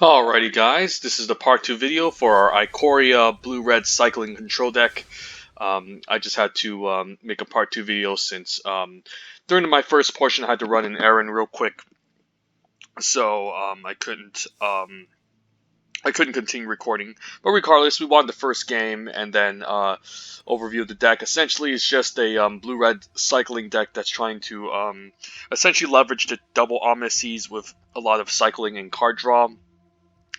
Alrighty guys, this is the part 2 video for our Ikoria blue-red cycling control deck. I just had to make a part 2 video since during my first portion I had to run an errand real quick, so I couldn't continue recording. But regardless, we won the first game and then overview of the deck. Essentially, it's just a blue-red cycling deck that's trying to essentially leverage the double omnises with a lot of cycling and card draw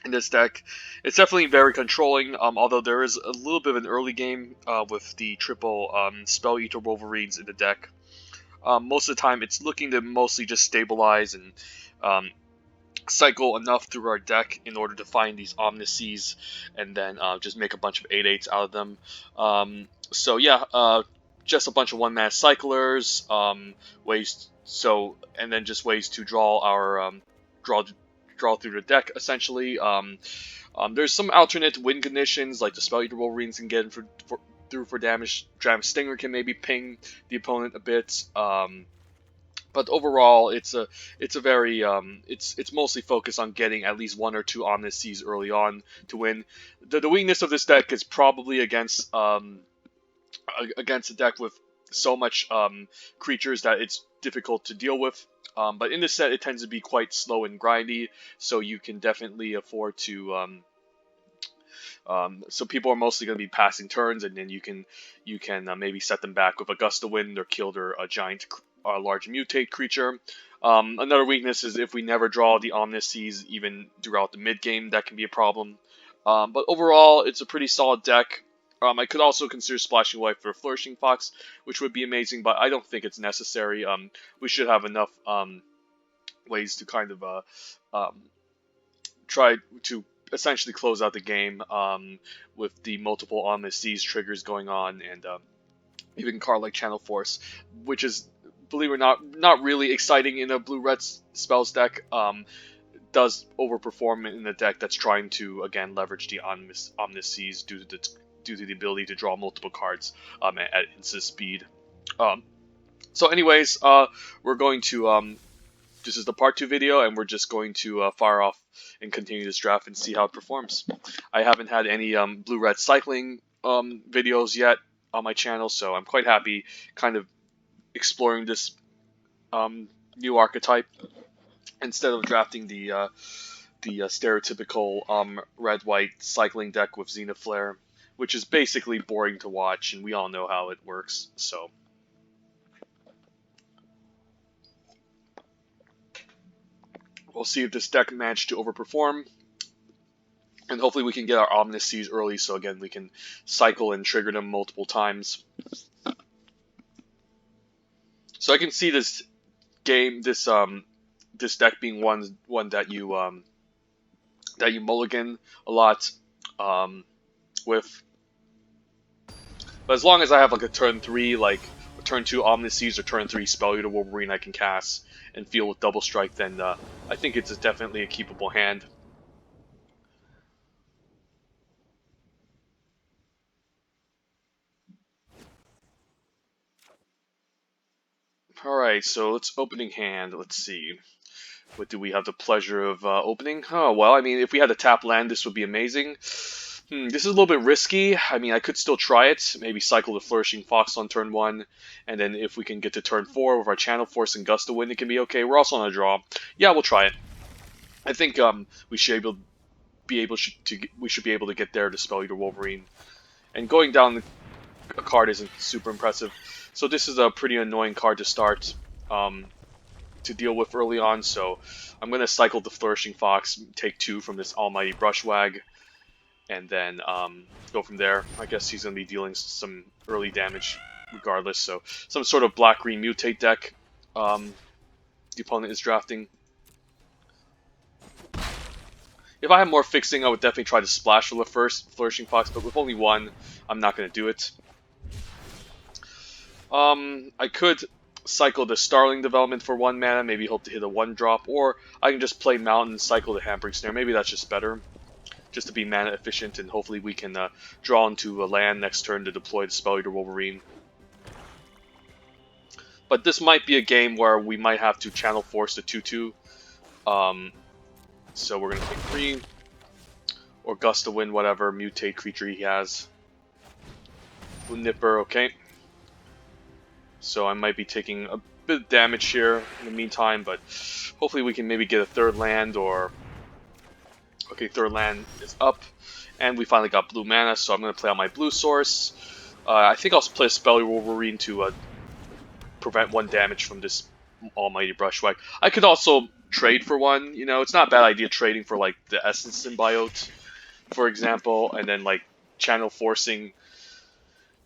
in this deck. It's definitely very controlling, although there is a little bit of an early game with the triple Spell Eater Wolverines in the deck. Most of the time, it's looking to mostly just stabilize and cycle enough through our deck in order to find these Omnises and then just make a bunch of 8/8s out of them. So yeah, just a bunch of one-mana cyclers, and then just ways to draw our draw through the deck essentially. There's some alternate win conditions like the Spell Eater Wolverines can get through for damage. Dram Stinger can maybe ping the opponent a bit. But overall, it's mostly focused on getting at least one or two Omnises early on to win. The weakness of this deck is probably against a deck with so much creatures that it's difficult to deal with. But in this set, it tends to be quite slow and grindy, so you can definitely afford to. So people are mostly going to be passing turns, and then you can maybe set them back with a Gust of Wind or kill their large mutate creature. Another weakness is if we never draw the Omnises even throughout the mid game, that can be a problem. But overall, it's a pretty solid deck. I could also consider splashing away for a Flourishing Fox, which would be amazing, but I don't think it's necessary. We should have enough ways to kind of try to essentially close out the game with the multiple Omnises triggers going on, and even card like Channel Force, which is, believe it or not really exciting in a blue-red spells deck. Does overperform in a deck that's trying to again leverage the Omnises due to the ability to draw multiple cards at instant speed. So anyways, we're going to this is the part 2 video, and we're just going to fire off and continue this draft and see how it performs. I haven't had any blue-red cycling videos yet on my channel, so I'm quite happy kind of exploring this new archetype instead of drafting the stereotypical red-white cycling deck with Zenith Flare, which is basically boring to watch, and we all know how it works. So we'll see if this deck managed to overperform, and hopefully we can get our Omnises early, so again we can cycle and trigger them multiple times. So I can see this game, this deck being one that you mulligan a lot with. But as long as I have like a turn 3, like a turn 2 Omnises or turn 3 Spell Eater Wolverine I can cast and feel with double strike, then I think it's definitely a keepable hand. Alright, so let's opening hand. Let's see. What do we have the pleasure of opening? Oh, well, I mean, if we had a tap land, this would be amazing. This is a little bit risky. I mean, I could still try it. Maybe cycle the Flourishing Fox on turn 1, and then if we can get to turn 4 with our Channel Force and Gust of Wind, it can be okay. We're also on a draw. Yeah, we'll try it. I think we should be able to get there to Spell Eater Wolverine. And going down a card isn't super impressive. So this is a pretty annoying card to start to deal with early on. So I'm going to cycle the Flourishing Fox, take 2 from this Almighty Brushwag, and then go from there. I guess he's going to be dealing some early damage regardless. So some sort of black-green mutate deck the opponent is drafting. If I had more fixing, I would definitely try to splash for the first Flourishing Fox, but with only 1, I'm not going to do it. I could cycle the Starling Development for 1 mana, maybe hope to hit a 1-drop, or I can just play Mountain, cycle the Hampering Snare. Maybe that's just better, just to be mana efficient, and hopefully we can draw into a land next turn to deploy the Spell Eater Wolverine. But this might be a game where we might have to Channel Force the 2/2 So we're going to take 3. Or Gust of Wind, whatever mutate creature he has. Nipper, okay. So I might be taking a bit of damage here in the meantime, but hopefully we can maybe get a 3rd land or... Okay, 3rd land is up. And we finally got blue mana, so I'm going to play out my blue source. I think I'll play a Spell Wolverine to prevent 1 damage from this Almighty Brushwhack. I could also trade for 1, you know, it's not a bad idea trading for like the Essence Symbiote, for example, and then like channel forcing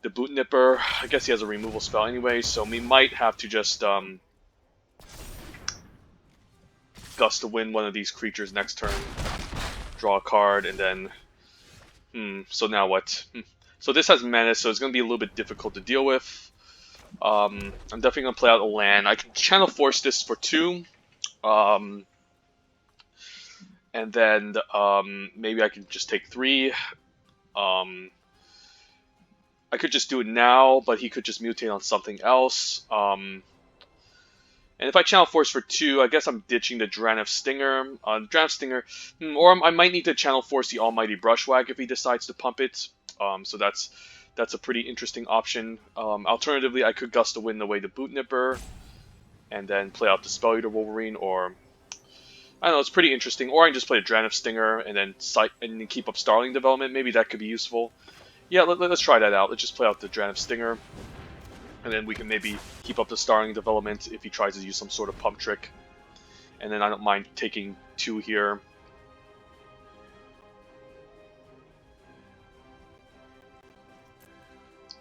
the Boot Nipper. I guess he has a removal spell anyway, so we might have to just Gust to win one of these creatures next turn, draw a card, and then so now what? So this has Menace, so it's going to be a little bit difficult to deal with. I'm definitely going to play out a land. I can channel force this for 2. And then maybe I can just take 3. I could just do it now, but he could just mutate on something else. And if I channel force for 2, I guess I'm ditching the Drannith Stinger. Drannith Stinger, or I might need to channel force the Almighty Brushwhack if he decides to pump it. So that's a pretty interesting option. Alternatively, I could Gust to Wind away the Boot Nipper, and then play out the Spell Eater Wolverine, or I don't know, it's pretty interesting. Or I can just play a Drannith Stinger and then keep up Starling Development. Maybe that could be useful. Yeah, let's try that out. Let's just play out the Drannith Stinger, and then we can maybe keep up the Starling Development if he tries to use some sort of pump trick. And then I don't mind taking 2 here.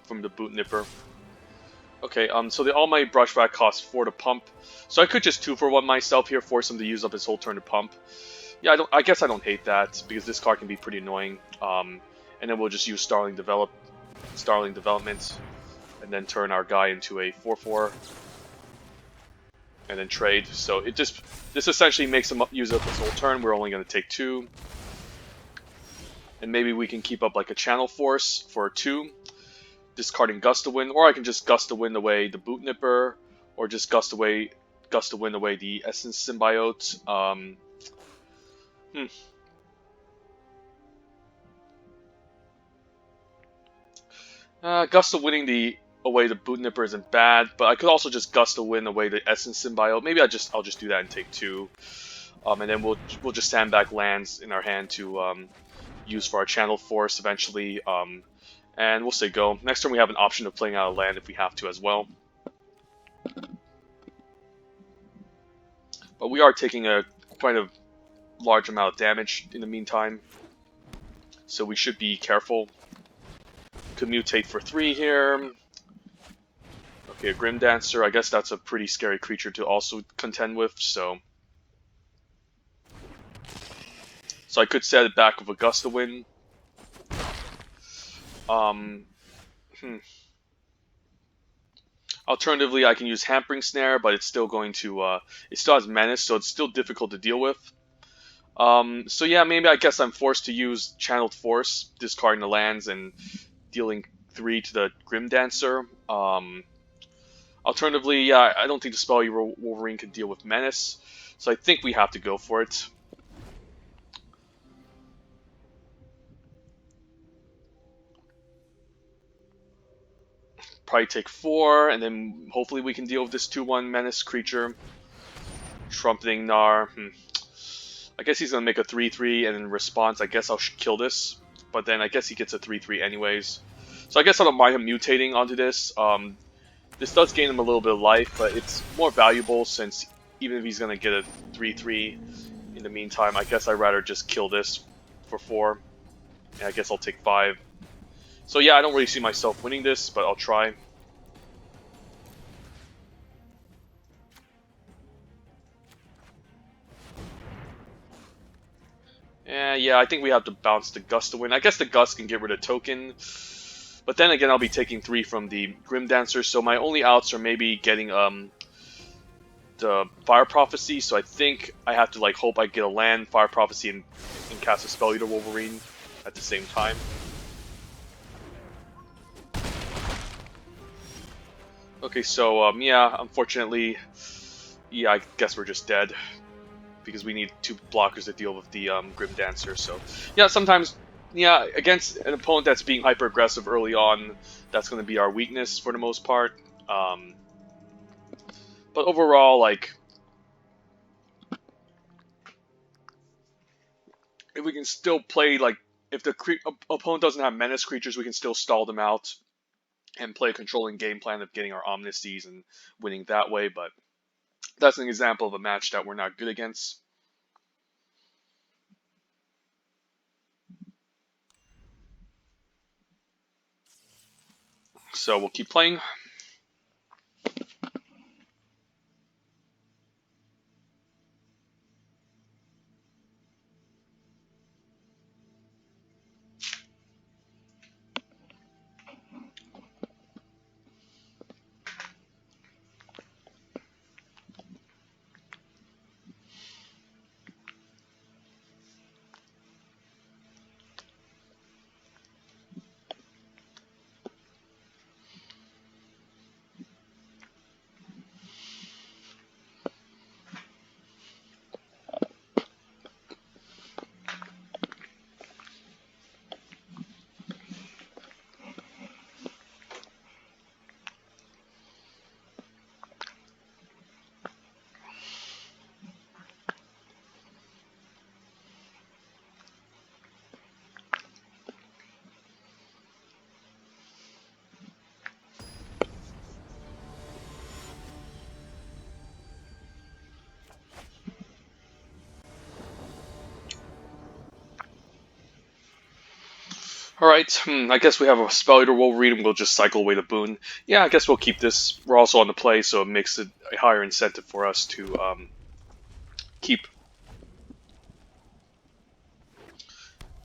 From the Boot Nipper. Okay, so the Almighty Brushwhack costs 4 to pump. So I could just 2-for-1 myself here, force him to use up his whole turn to pump. Yeah, I guess I don't hate that, because this card can be pretty annoying. And then we'll just use Starling Development, and then turn our guy into a 4-4. And then trade. So this essentially makes him use up his whole turn. We're only going to take 2. And maybe we can keep up like a Channel Force for 2. Discarding Gust to Wind, or I can just Gust to Wind away the Boot Nipper, or just Gust to Wind away the Essence Symbiote. Gust to Winning away the Boot Nipper isn't bad, but I could also just Gust to Wind away the Essence Symbiote. Maybe I'll just do that and take 2, and then we'll just sandbag lands in our hand to use for our Channel Force eventually. And we'll say go. Next turn we have an option of playing out a land if we have to as well. But we are taking quite a large amount of damage in the meantime, so we should be careful. Could mutate for 3 here. Okay, a Grim Dancer. I guess that's a pretty scary creature to also contend with, so I could set it back with a Gust to Wind. Alternatively, I can use Hampering Snare, but it's still going to, it still has Menace, so it's still difficult to deal with. So yeah, maybe I guess I'm forced to use Channeled Force, discarding the lands and dealing 3 to the Grim Dancer. Alternatively, yeah, I don't think the Spell Eater Wolverine can deal with Menace, so I think we have to go for it. Probably take 4, and then hopefully we can deal with this 2/1 Menace creature. Trumpeting Gnar. I guess he's going to make a 3/3, and in response, I guess I'll kill this. But then I guess he gets a 3/3 anyways. So I guess I don't mind him mutating onto this. This does gain him a little bit of life, but it's more valuable since even if he's going to get a 3/3 in the meantime, I guess I'd rather just kill this for 4. And I guess I'll take 5. So yeah, I don't really see myself winning this, but I'll try. Yeah, I think we have to bounce the Gust to win. I guess the Gust can get rid of token, but then again, I'll be taking 3 from the Grim Dancer, so my only outs are maybe getting the Fire Prophecy. So I think I have to like hope I get a land, Fire Prophecy, and cast a Spell Eater Wolverine at the same time. Okay, so yeah, unfortunately, yeah, I guess we're just dead. because we need 2 blockers to deal with the Grim Dancer. So yeah, sometimes yeah, against an opponent that's being hyper aggressive early on, that's going to be our weakness for the most part. But overall, like, if we can still play, like, if the opponent doesn't have menace creatures, we can still stall them out and play a controlling game plan of getting our Omniseas and winning that way. But that's an example of a match that we're not good against. So we'll keep playing. Alright, I guess we have a Spell Eater Wolverine and we'll just cycle away the boon. Yeah, I guess we'll keep this. We're also on the play, so it makes it a higher incentive for us to keep.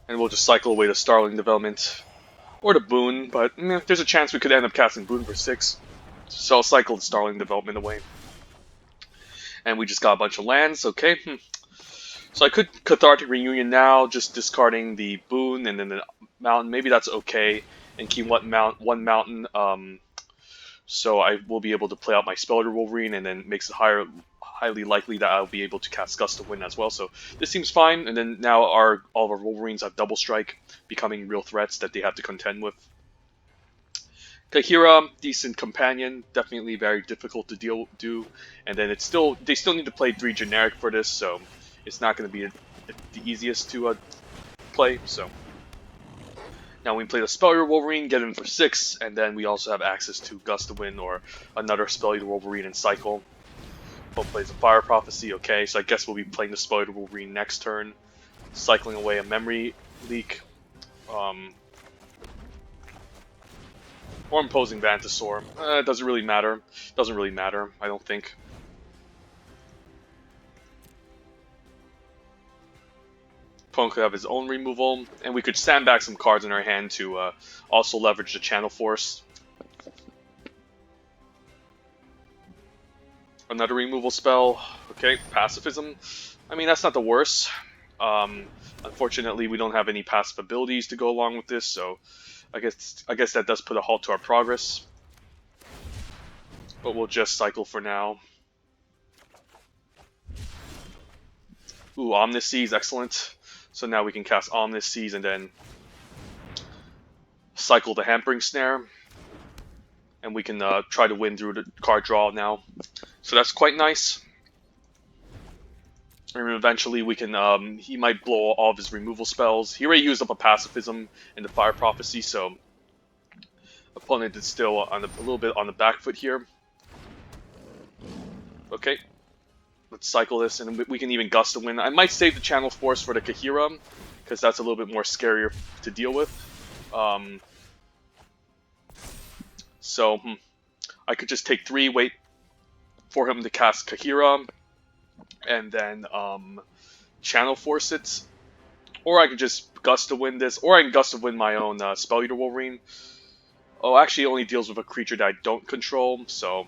And we'll just cycle away the Starling development. Or the boon, but there's a chance we could end up casting boon for 6. So I'll cycle the Starling development away. And we just got a bunch of lands, okay. So I could Cathartic Reunion now, just discarding the boon and then the mountain. Maybe that's okay, and keep one mountain. So I will be able to play out my Spell Eater Wolverine, and then makes it highly likely that I'll be able to cast Gust of Wind as well. So this seems fine. And then now all of our Wolverines have Double Strike, becoming real threats that they have to contend with. Kahira, decent companion, definitely very difficult to do, and then they still need to play 3 generic for this, so it's not going to be the easiest to play. So now we play the Spell Eater Wolverine, get him for 6, and then we also have access to Gust of Wind or another Spell Eater Wolverine and cycle. Both plays a Fire Prophecy, okay, so I guess we'll be playing the Spell Eater Wolverine next turn, cycling away a Memory Leak. Or imposing Vantasaur. It doesn't really matter. Doesn't really matter, I don't think. Opponent could have his own removal, and we could sandbag some cards in our hand to also leverage the Channel Force. Another removal spell. Okay, Pacifism. I mean, that's not the worst. Unfortunately, we don't have any passive abilities to go along with this, so I guess that does put a halt to our progress. But we'll just cycle for now. Ooh, Omniseas, excellent. So now we can cast Omniseas and then cycle the Hampering Snare. And we can try to win through the card draw now. So that's quite nice. And eventually we can, he might blow all of his removal spells. He already used up a Pacifism in the Fire Prophecy, so opponent is still on a little bit on the back foot here. Okay. Let's cycle this, and we can even Gust of Wind. I might save the Channel Force for the Kahira, because that's a little bit more scarier to deal with. So, I could just take 3, wait for him to cast Kahira, and then Channel Force it. Or I could just Gust of Wind this, or I can Gust of Wind my own Spell Eater Wolverine. Oh, actually it only deals with a creature that I don't control, so...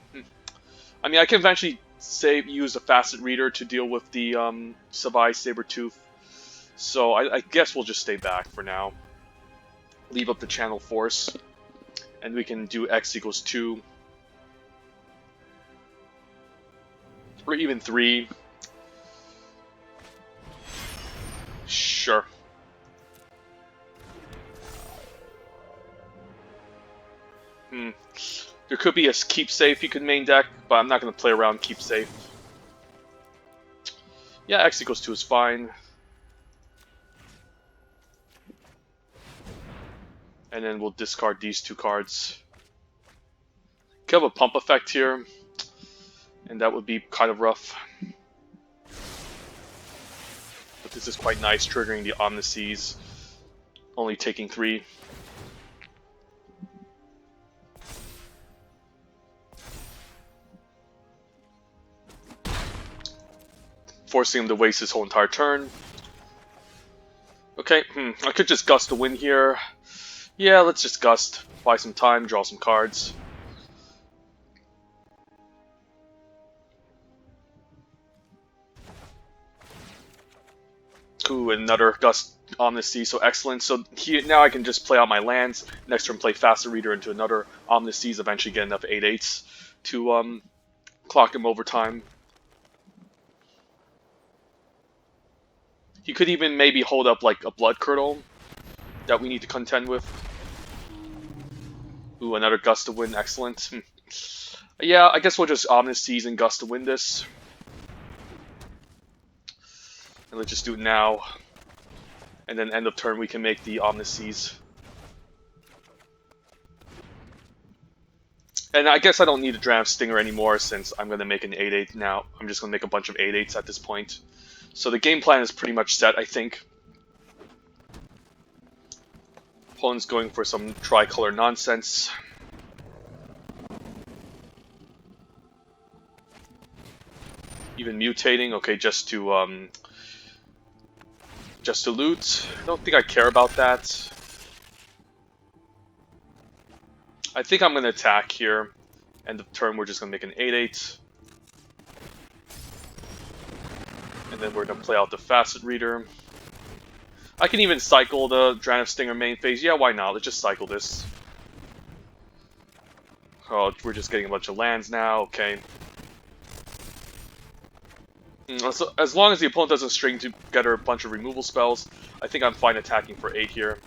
I mean, I can eventually use a Facet Reader to deal with the Savai Sabertooth. So I guess we'll just stay back for now. Leave up the Channel Force. And we can do X equals 2. Or even 3. There could be a keep safe you could main deck, but I'm not going to play around keep safe. Yeah, X equals 2 is fine. And then we'll discard these 2 cards. Could have a pump effect here, and that would be kind of rough. But this is quite nice, triggering the Omniseas, only taking 3. Forcing him to waste his whole entire turn. Okay, I could just gust to win here. Yeah, let's just gust, buy some time, draw some cards. Ooh, another gust Omniseas, so excellent. So here, now I can just play out my lands. Next turn, play Faster Reader into another Omniseas. Eventually, get enough 8/8s to clock him over time. He could even maybe hold up like a Blood Curdle that we need to contend with. Ooh, another gust to win, excellent. Yeah, I guess we'll just Omniseas and gust to win this. And let's just do it now. And then end of turn we can make the Omniseas. And I guess I don't need a Draft Stinger anymore since I'm going to make an 8/8 now. I'm just going to make a bunch of 8/8s at this point. So the game plan is pretty much set, I think. Opponent's going for some tricolor nonsense. Even mutating, okay, just to loot. I don't think I care about that. I think I'm going to attack here. End of turn, we're just going to make an 8/8. And then we're going to play out the Facet Reader. I can even cycle the Dragon of Stinger main phase. Yeah, why not? Let's just cycle this. Oh, we're just getting a bunch of lands now. Okay. So, as long as the opponent doesn't string together a bunch of removal spells, I think I'm fine attacking for 8 here.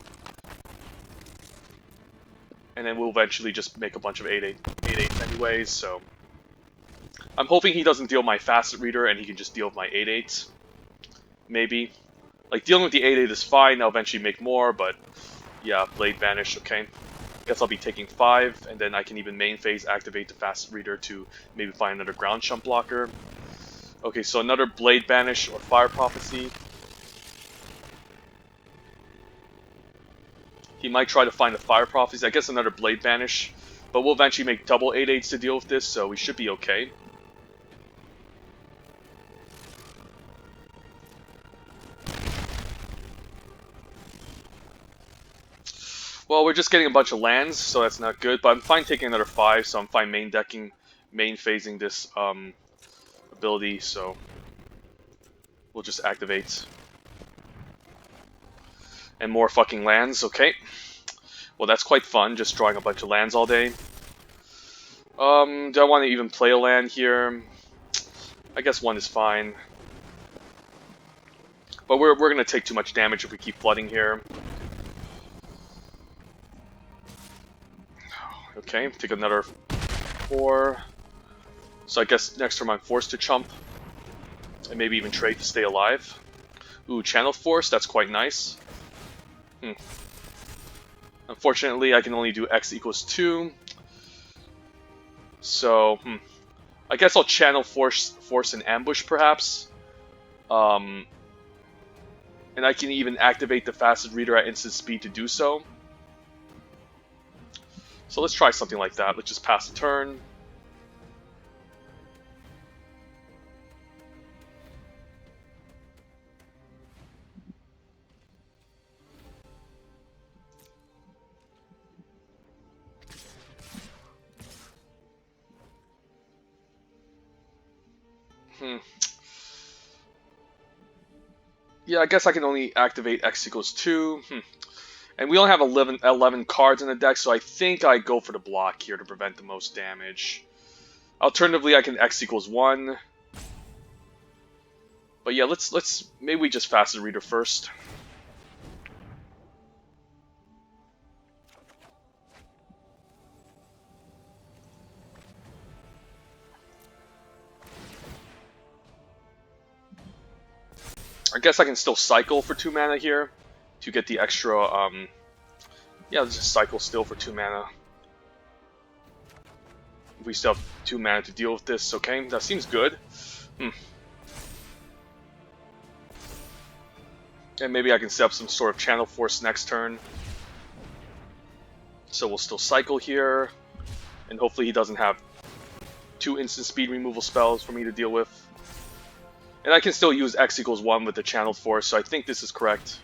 And then we'll eventually just make a bunch of 8/8 anyways, so... I'm hoping he doesn't deal my Facet Reader and he can just deal with my 8/8. Maybe. Like, dealing with the 8/8 is fine, I'll eventually make more, but... Yeah, Blade Vanish, okay. Guess I'll be taking 5, and then I can even main phase activate the Facet Reader to maybe find another ground chump blocker. Okay, so another Blade Banish or Fire Prophecy. He might try to find a Fire Prophecy. I guess another Blade Banish. But we'll eventually make double 8/8s to deal with this, so we should be okay. Well, we're just getting a bunch of lands, so that's not good. But I'm fine taking another 5, so I'm fine main decking, main phasing this ability, so... We'll just activate. And more fucking lands, okay. Well, that's quite fun, just drawing a bunch of lands all day. Do I want to even play a land here? I guess 1 is fine. But we're going to take too much damage if we keep flooding here. Okay, take another 4. So I guess next turn I'm forced to chump. And maybe even trade to stay alive. Ooh, Channel Force, that's quite nice. Unfortunately, I can only do X equals 2. So, I guess I'll Channel Force an Ambush, perhaps. And I can even activate the Facet Reader at instant speed to do so. So let's try something like that. Let's just pass the turn. Yeah, I guess I can only activate X equals 2. And we only have 11 cards in the deck, so I think I go for the block here to prevent the most damage. Alternatively, I can X equals 1. But yeah, let's maybe we just Facet Reader first. I guess I can still cycle for 2 mana here to get the extra, yeah, let's just cycle still for 2 mana. We still have 2 mana to deal with this, okay? That seems good. And maybe I can set up some sort of Channel Force next turn. So we'll still cycle here. And hopefully he doesn't have 2 instant speed removal spells for me to deal with. And I can still use X=1 with the Channel Force, so I think this is correct.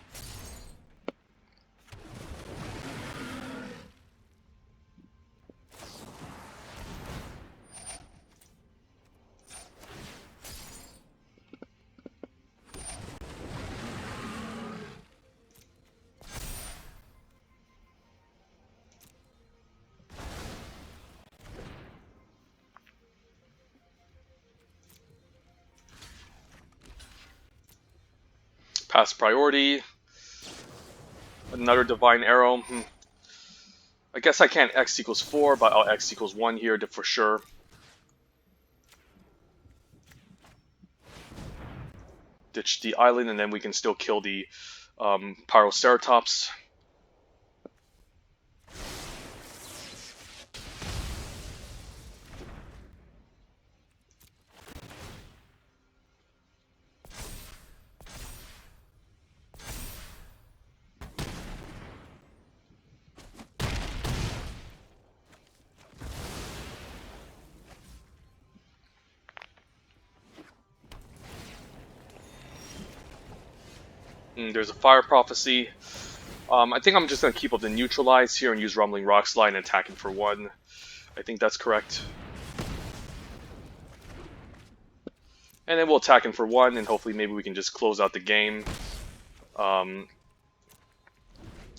Pass priority. Another Divine Arrow. I guess I can't X=4, but I'll X=1 here for sure. Ditch the island, and then we can still kill the Pyroceratops. There's a Fire Prophecy. I think I'm just going to keep up the Neutralize here and use Rumbling Rock Slide and attacking for 1. I think that's correct. And then we'll attack him for 1, and hopefully maybe we can just close out the game.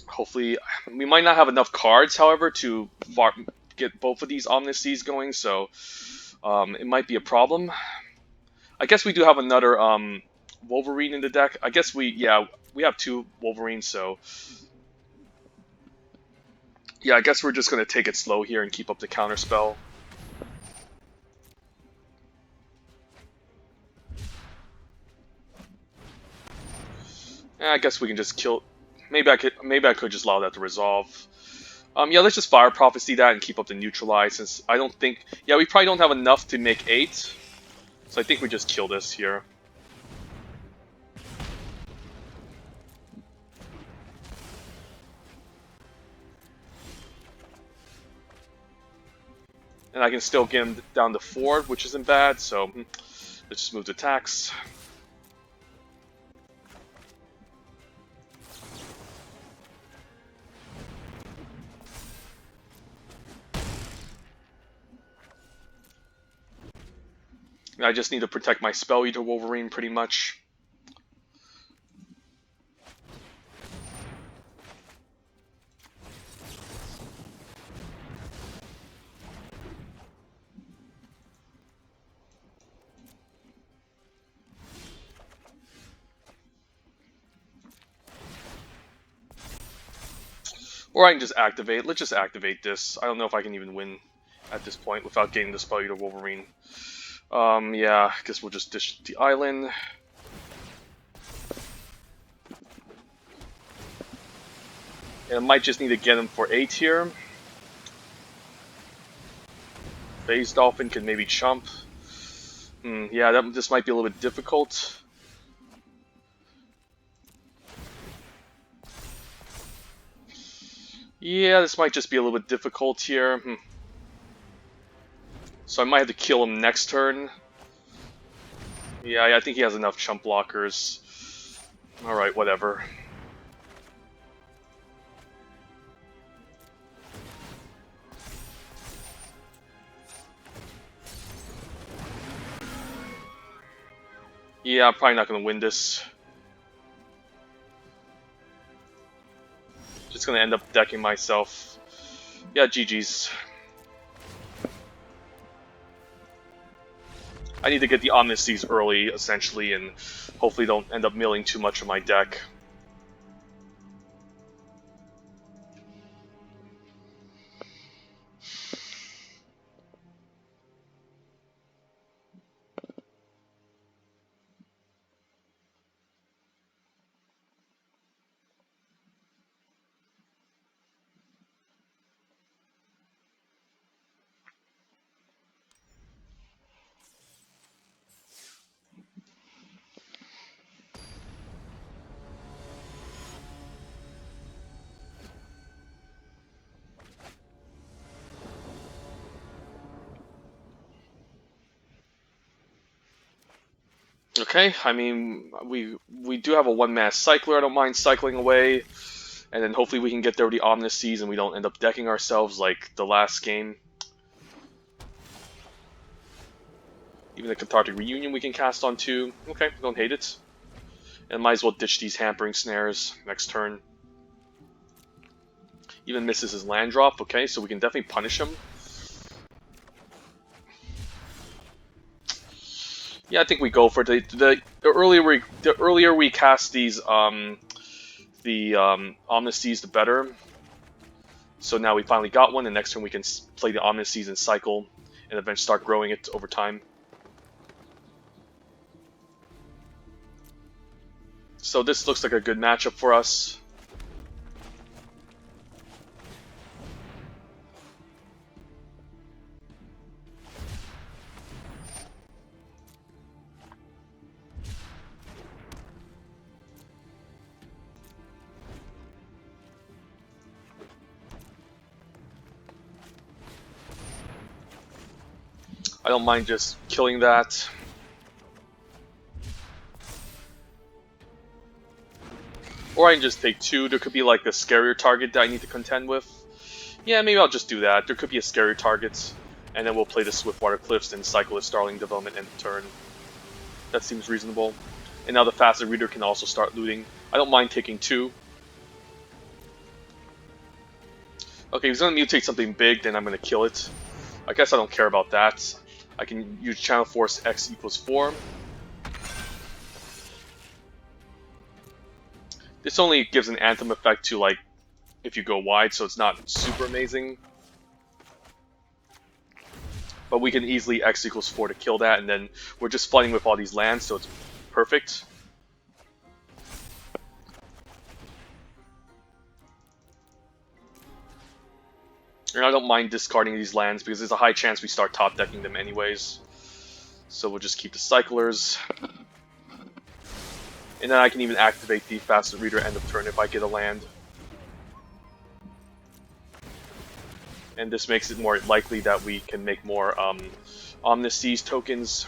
Hopefully, we might not have enough cards, however, to get both of these Omniseas going, so it might be a problem. I guess we do have another Wolverine in the deck. I guess we have 2 Wolverines, so yeah, I guess we're just going to take it slow here and keep up the counterspell. I guess we can just kill. Maybe I could just allow that to resolve. Yeah, let's just Fire Prophecy that and keep up the Neutralize, since I don't think. Yeah, we probably don't have enough to make 8, so I think we just kill this here. And I can still get him down to 4, which isn't bad, so let's just move the attacks. And I just need to protect my Spell Eater Wolverine pretty much. Or I can just activate. Let's just activate this. I don't know if I can even win at this point without getting the Spell Eater Wolverine. Yeah, I guess we'll just dish the island. And I might just need to get him for 8 here. Phase Dolphin can maybe chump. Yeah, this might be a little bit difficult. Yeah, this might just be a little bit difficult here. So I might have to kill him next turn. Yeah, I think he has enough chump blockers. Alright, whatever. Yeah, I'm probably not going to win this. Just going to end up decking myself. Yeah, GG's. I need to get the Omniseas early, essentially, and hopefully don't end up milling too much of my deck. Okay, I mean, we do have a one-mass cycler. I don't mind cycling away, and then hopefully we can get there with the Omnis Seas and we don't end up decking ourselves like the last game. Even the Cathartic Reunion we can cast on too. Okay, don't hate it. And might as well ditch these Hampering Snares next turn. Even misses his land drop. Okay, so we can definitely punish him. Yeah, I think we go for it. The earlier we cast these Omniseas, the better. So now we finally got one, and next turn we can play the Omniseas and cycle, and eventually start growing it over time. So this looks like a good matchup for us. I don't mind just killing that. Or I can just take two. There could be like a scarier target that I need to contend with. Yeah, maybe I'll just do that. There could be a scarier target. And then we'll play the Swiftwater Cliffs and cycle the Starling Development end of turn. That seems reasonable. And now the Facet Reader can also start looting. I don't mind taking two. Okay, if he's going to mutate something big, then I'm going to kill it. I guess I don't care about that. I can use Channel Force X equals 4. This only gives an Anthem effect to, like, if you go wide, so it's not super amazing. But we can easily X equals 4 to kill that, and then we're just flooding with all these lands, so it's perfect. And I don't mind discarding these lands because there's a high chance we start top decking them anyways. So we'll just keep the Cyclers. And then I can even activate the Facet Reader end of turn if I get a land. And this makes it more likely that we can make more Omniseas tokens.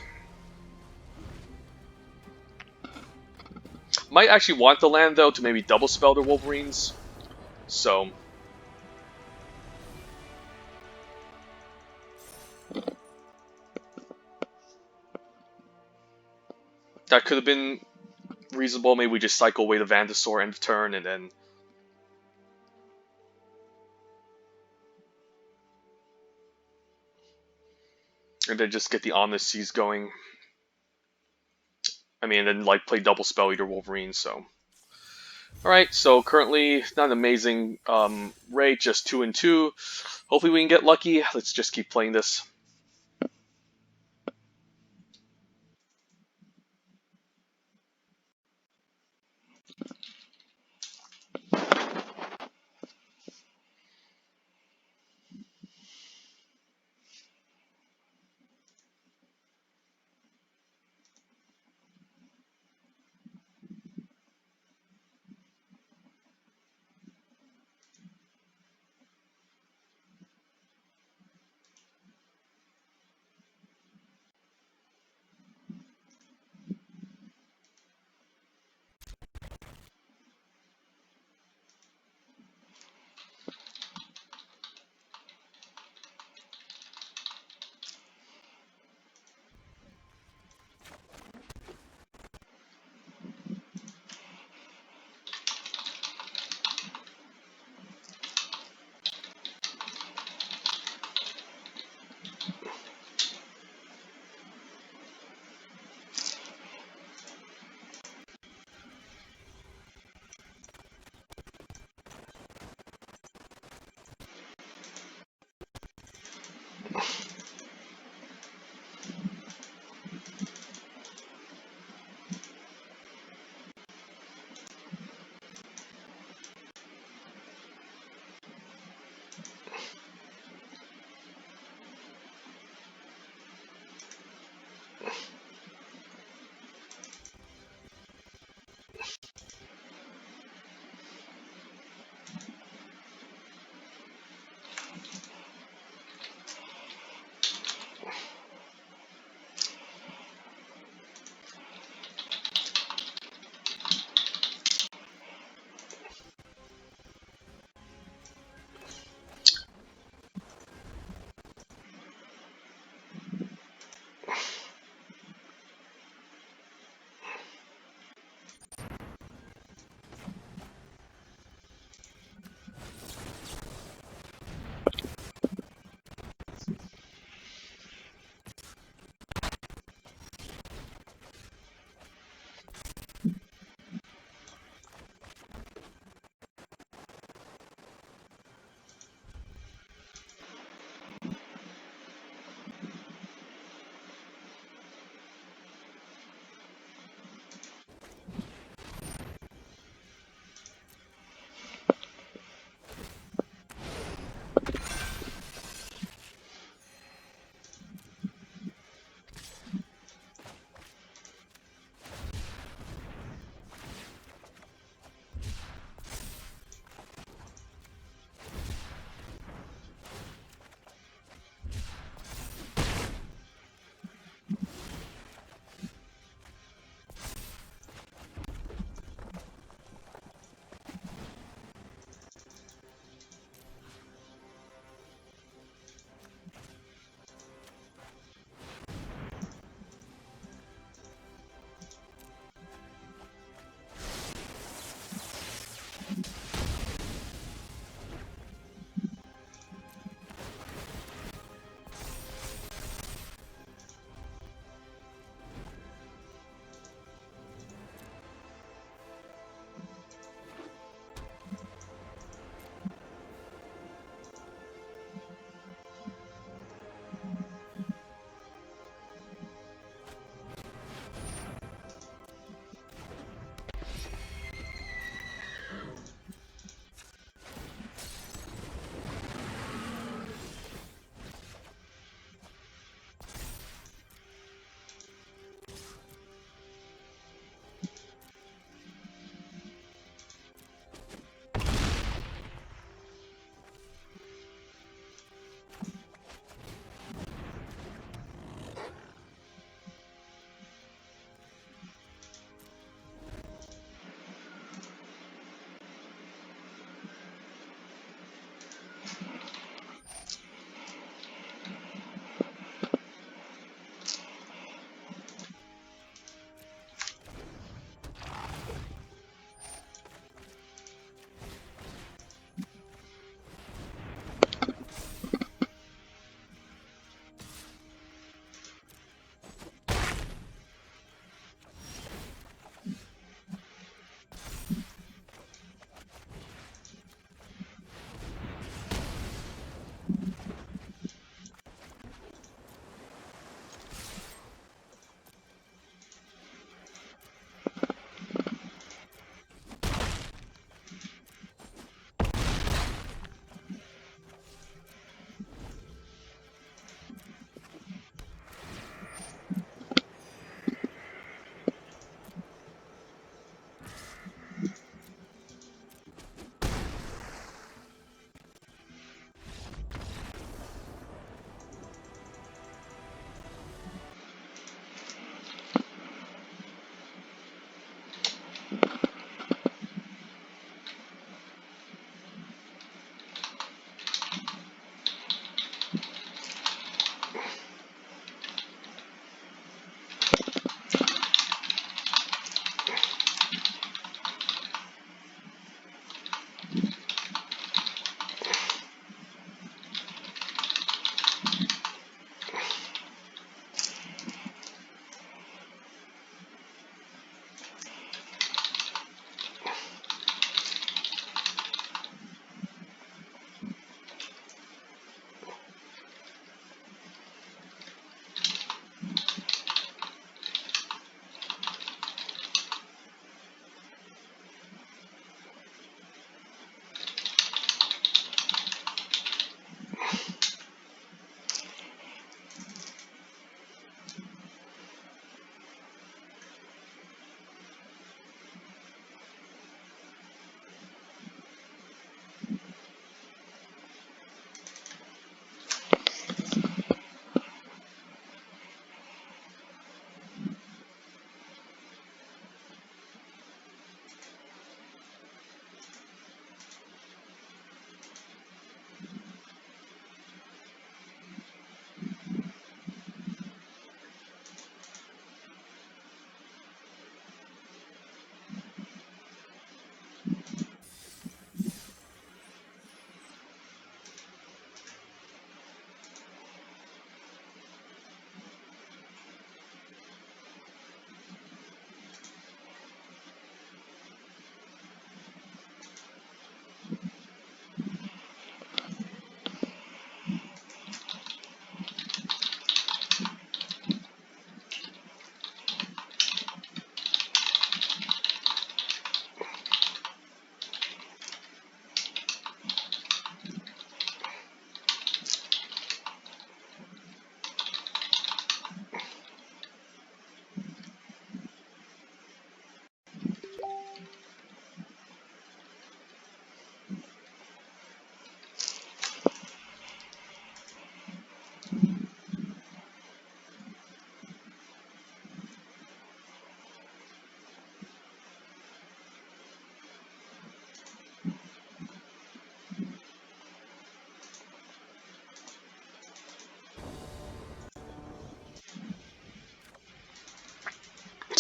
Might actually want the land though to maybe double spell the Wolverines. So that could have been reasonable. Maybe we just cycle away the Vandasaur end of turn and then just get the Omniseas going. I mean, and then like play double spell Eater Wolverine. So, all right. So currently not an amazing rate, just 2 and 2. Hopefully we can get lucky. Let's just keep playing this.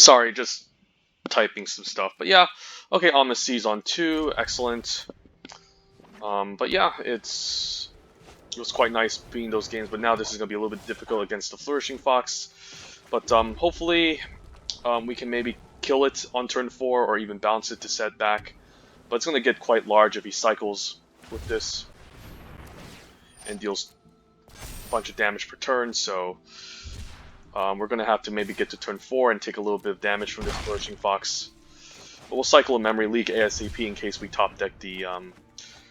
Sorry, just typing some stuff. But yeah, okay, Ominous Seas on 2, excellent. But yeah, it was quite nice beating those games, but now this is going to be a little bit difficult against the Flourishing Fox. But hopefully we can maybe kill it on turn 4 or even bounce it to set back. But it's going to get quite large if he cycles with this and deals a bunch of damage per turn, so we're going to have to maybe get to turn 4 and take a little bit of damage from this Flourishing Fox. But we'll cycle a Memory Leak ASAP in case we top deck the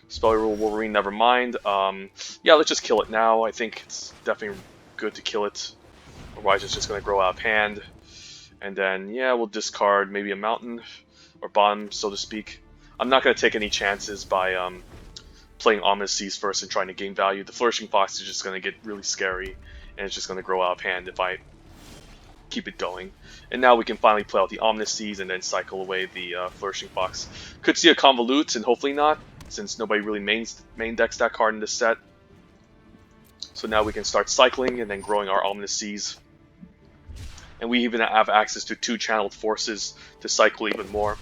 Spell Rule Wolverine, never mind. Yeah, let's just kill it now. I think it's definitely good to kill it, otherwise it's just going to grow out of hand. And then, yeah, we'll discard maybe a mountain, or bottom, so to speak. I'm not going to take any chances by playing Ominous Seas first and trying to gain value. The Flourishing Fox is just going to get really scary, and it's just going to grow out of hand if I keep it going. And now we can finally play out the Ominous Seas and then cycle away the Flourishing Fox. Could see a Convolute, and hopefully not, since nobody really main decks that card in this set. So now we can start cycling and then growing our Ominous Seas. And we even have access to 2 channeled forces to cycle even more.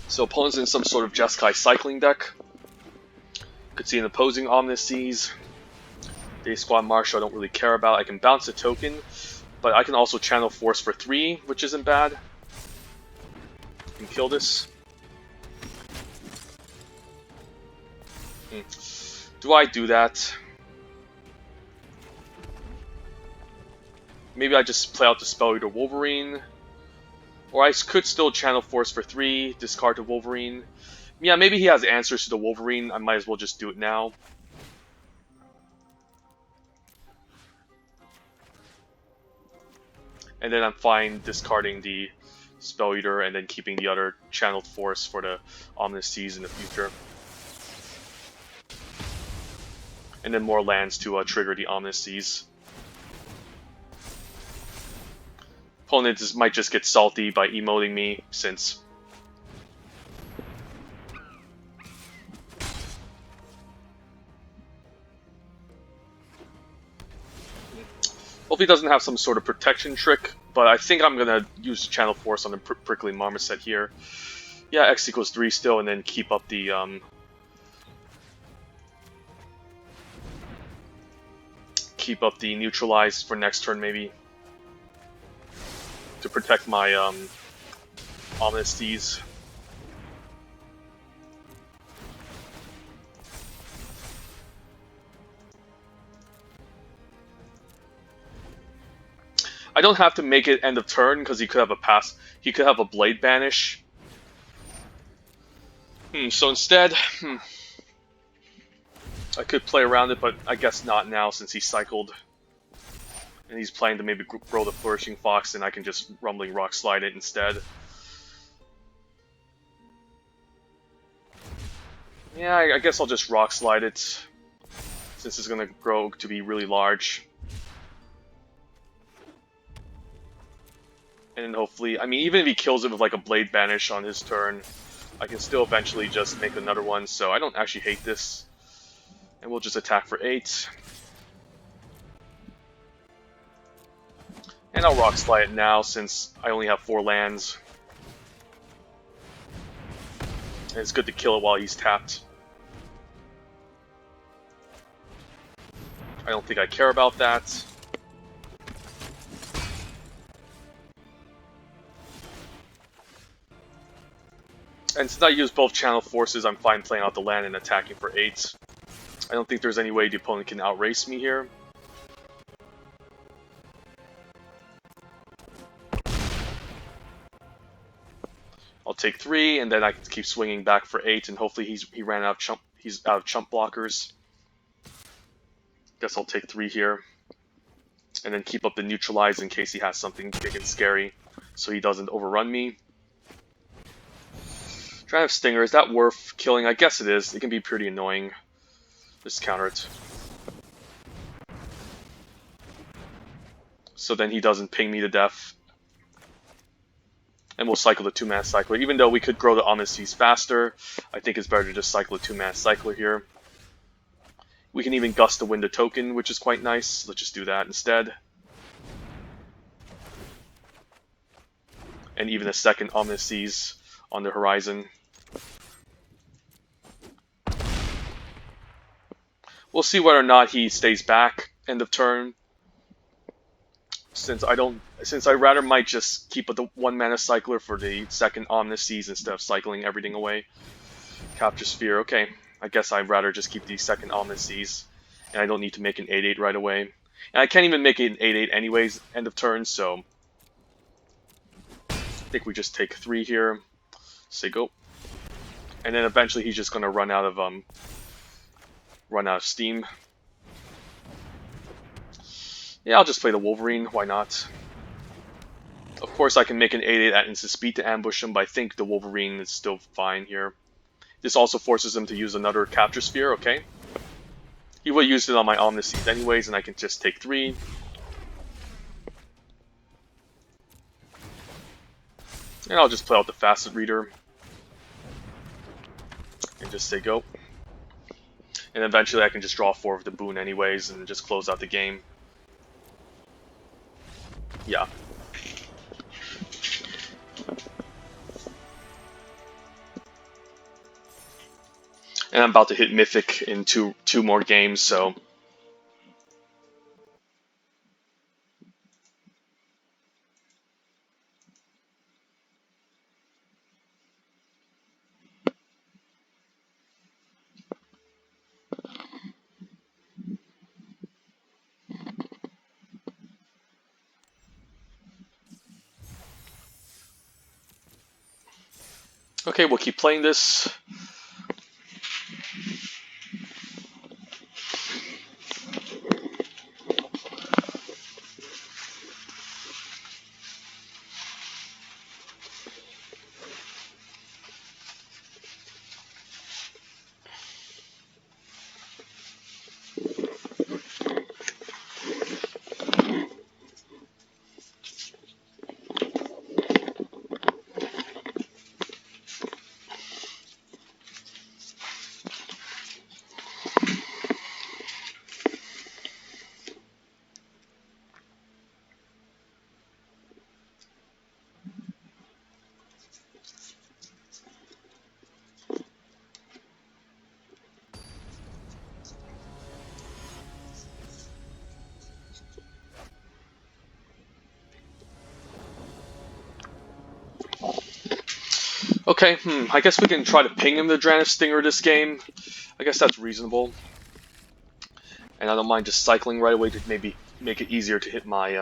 So opponent's in some sort of Jeskai cycling deck. Could see an opposing Ominous Seas. Day Squad Marshal I don't really care about. I can bounce a token, but I can also channel force for 3, which isn't bad. And kill this. Do I do that? Maybe I just play out the Spell Eater Wolverine. Or I could still channel force for 3, discard to Wolverine. Yeah, maybe he has answers to the Wolverine. I might as well just do it now. And then I'm fine discarding the Spell Eater and then keeping the other channeled force for the Ominous Seas in the future. And then more lands to trigger the Ominous Seas. Opponent might just get salty by emoting me, since hopefully he doesn't have some sort of protection trick, but I think I'm gonna use Channel Force on the Prickly Marmoset here. Yeah, X equals 3 still, and then keep up the neutralize for next turn maybe, to protect my Ominous Seas. I don't have to make it end of turn because he could have a pass. He could have a Blade Banish. So instead, I could play around it, but I guess not now since he cycled. And he's planning to maybe grow the Flourishing Fox, and I can just Rumbling Rock Slide it instead. Yeah, I guess I'll just Rock Slide it, since it's going to grow to be really large. And then hopefully, I mean, even if he kills it with like a Blade Banish on his turn, I can still eventually just make another one, so I don't actually hate this. And we'll just attack for 8. And I'll Rock Slide it now, since I only have 4 lands. And it's good to kill it while he's tapped. I don't think I care about that. And since I use both channel forces, I'm fine playing out the land and attacking for 8. I don't think there's any way the opponent can outrace me here. I'll take 3, and then I can keep swinging back for 8, and hopefully he ran out of chump. He's out of chump blockers. Guess I'll take 3 here, and then keep up the neutralize in case he has something big and scary, so he doesn't overrun me. Trying to have Stinger, is that worth killing? I guess it is. It can be pretty annoying. Just counter it. So then he doesn't ping me to death. And we'll cycle the 2-mana cycler. Even though we could grow the Ominous Seas faster, I think it's better to just cycle a 2-mana cycler here. We can even gust the Wind a token, which is quite nice. Let's just do that instead. and even a second Omnises on the horizon. We'll see whether or not he stays back end of turn. Since I rather might just keep the 1-mana cycler for the second Omnises instead of cycling everything away. Capture Sphere, okay. I guess I'd rather just keep the second Omnises, and I don't need to make an 8/8 right away. And I can't even make it an 8/8 anyways, end of turn, so I think we just take 3 here. Say go. And then eventually he's just gonna run out of steam. Yeah, I'll just play the Wolverine, why not? Of course I can make an 8/8 at instant speed to ambush him, but I think the Wolverine is still fine here. This also forces him to use another Capture Sphere, okay. He will use it on my Omnises anyways, and I can just take 3. And I'll just play out the Facet Reader. And just say go. And eventually I can just draw 4 of the boon anyways, and just close out the game. Yeah. And I'm about to hit mythic in two more games, so okay, we'll keep playing this. Okay, I guess we can try to ping him the Drannith Stinger this game. I guess that's reasonable. And I don't mind just cycling right away to maybe make it easier to hit my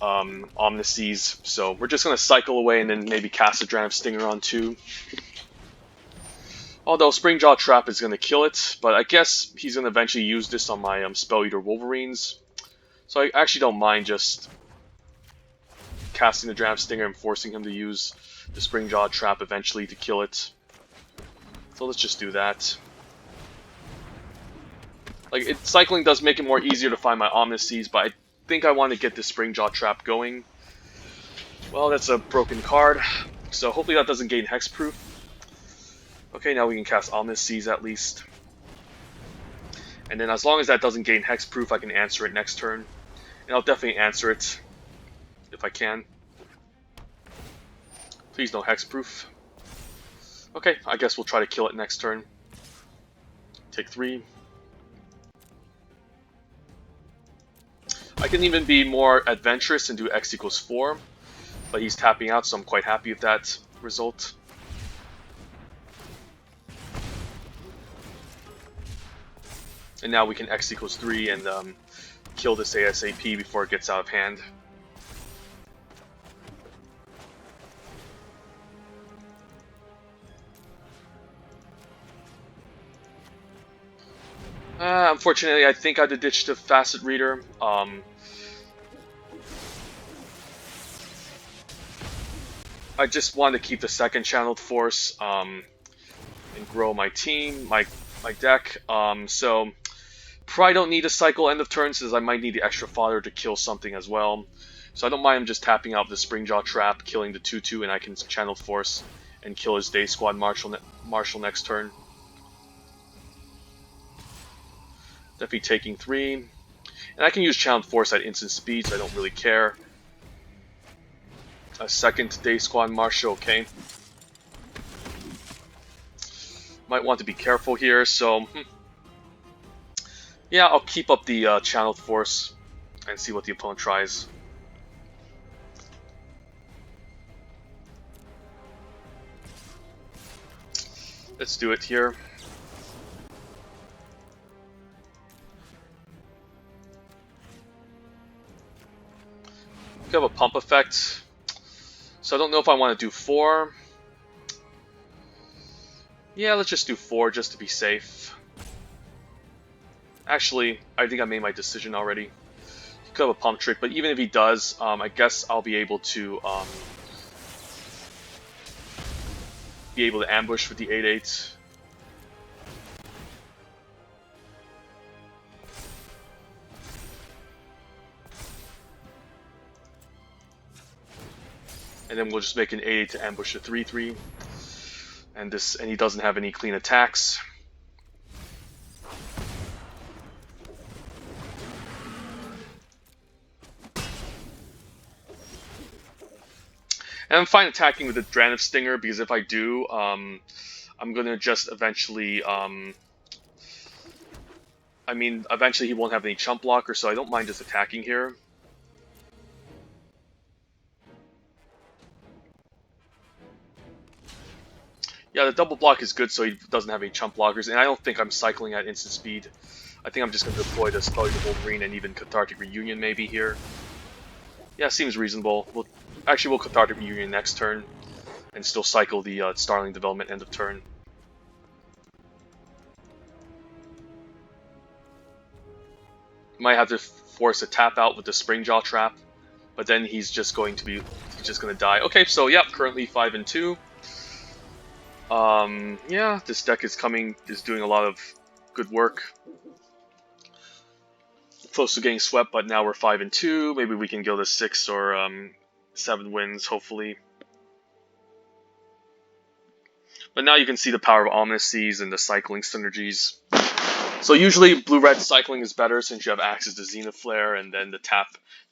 Omnises. So we're just gonna cycle away and then maybe cast a Drannith Stinger on 2. Although Springjaw Trap is gonna kill it, but I guess he's gonna eventually use this on my Spell Eater Wolverines. So I actually don't mind just casting the Drannith Stinger and forcing him to use the Springjaw Trap eventually to kill it. So let's just do that. Like, cycling does make it more easier to find my Omnises, but I think I want to get this Springjaw Trap going. Well, that's a broken card, so hopefully that doesn't gain Hexproof. Okay, now we can cast Omnises at least. And then as long as that doesn't gain Hexproof, I can answer it next turn. And I'll definitely answer it if I can. Please no Hexproof. Okay, I guess we'll try to kill it next turn. Take 3. I can even be more adventurous and do X equals 4, but he's tapping out, so I'm quite happy with that result. And now we can X equals 3 and kill this ASAP before it gets out of hand. Unfortunately, I think I had to ditch the Facet Reader. I just wanted to keep the second Channeled Force and grow my team, my deck. So probably don't need a cycle end of turn, since I might need the extra fodder to kill something as well. So I don't mind him just tapping out the Springjaw Trap, killing the 2/2, and I can Channeled Force and kill his Day Squad Marshal next turn. Definitely taking 3. And I can use Channeled Force at instant speed, so I don't really care. A second Day Squad Marshal, okay. Might want to be careful here, so... yeah, I'll keep up the Channeled Force and see what the opponent tries. Let's do it here. We have a pump effect, so I don't know if I want to do 4. Yeah, let's just do 4 just to be safe. Actually, I think I made my decision already. He could have a pump trick, but even if he does, I guess I'll be able to ambush with the 8-8. And then we'll just make an 8-8 to ambush the 3-3. And he doesn't have any clean attacks. And I'm fine attacking with the Drannith Stinger, because if I do, I'm gonna just eventually, eventually he won't have any chump blocker, so I don't mind just attacking here. Yeah, the double block is good so he doesn't have any chump blockers, and I don't think I'm cycling at instant speed. I think I'm just going to deploy the Spell the Wolverine and even Cathartic Reunion maybe here. Yeah, seems reasonable. We'll Cathartic Reunion next turn, and still cycle the Starling Development end of turn. Might have to force a tap out with the Springjaw Trap, but then he's just going to die. Okay, so yeah, currently 5-2. Yeah, this deck is doing a lot of good work. Close to getting swept, but now we're 5-2. Maybe we can go to 6 or 7 wins, hopefully. But now you can see the power of Ominous Seas and the cycling synergies. So usually blue-red cycling is better since you have access to Zenith Flare and then the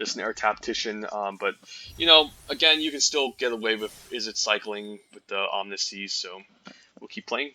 Snare Tactician. But, you know, again, you can still get away with Izzet cycling with the Ominous Seas, so we'll keep playing.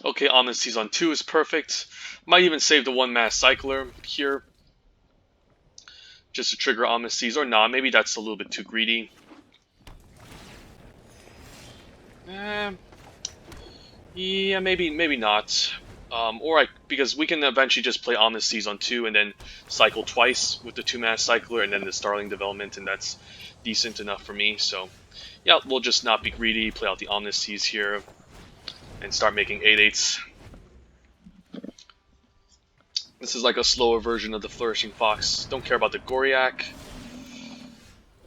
Okay, Ominous Seas on 2 is perfect. Might even save the 1-mana Cycler here, just to trigger Ominous Seas, or not. Maybe that's a little bit too greedy. Yeah, maybe not. Because we can eventually just play Ominous Seas on 2 and then cycle twice with the 2-mana Cycler and then the Starling Development, and that's decent enough for me. So, yeah, we'll just not be greedy, play out the Ominous Seas here, and start making 8-8s. This is like a slower version of the Flourishing Fox. Don't care about the Goriak.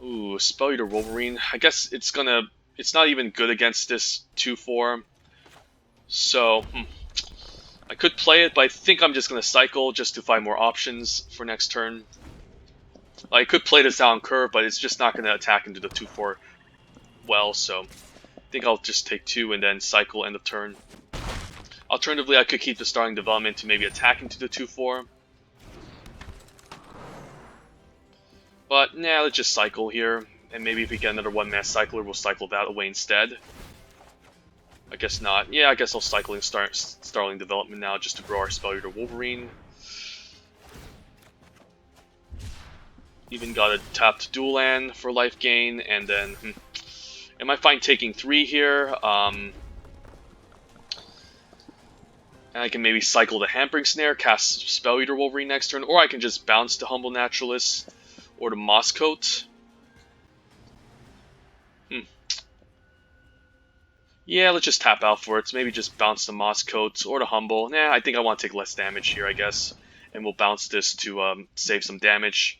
Ooh, Spell Eater Wolverine. I guess it's not even good against this 2-4. So, I could play it, but I think I'm just going to cycle just to find more options for next turn. I could play this down curve, but it's just not going to attack into the 2-4 well, so I think I'll just take 2 and then cycle end of turn. Alternatively, I could keep the Starling Development to maybe attack into the 2-4. But nah, let's just cycle here. And maybe if we get another one-man cycler, we'll cycle that away instead. I guess not. Yeah, I guess I'll cycle in Starling Development now just to grow our Spell Eater Wolverine. Even got a tapped dual land for life gain, and then am I fine taking 3 here? And I can maybe cycle the Hampering Snare, cast Spell Eater Wolverine next turn, or I can just bounce to Humble Naturalist or to Moss Coat. Yeah, let's just tap out for it. So maybe just bounce the Moss Coat or to Humble. Nah, I think I want to take less damage here, I guess. And we'll bounce this to save some damage.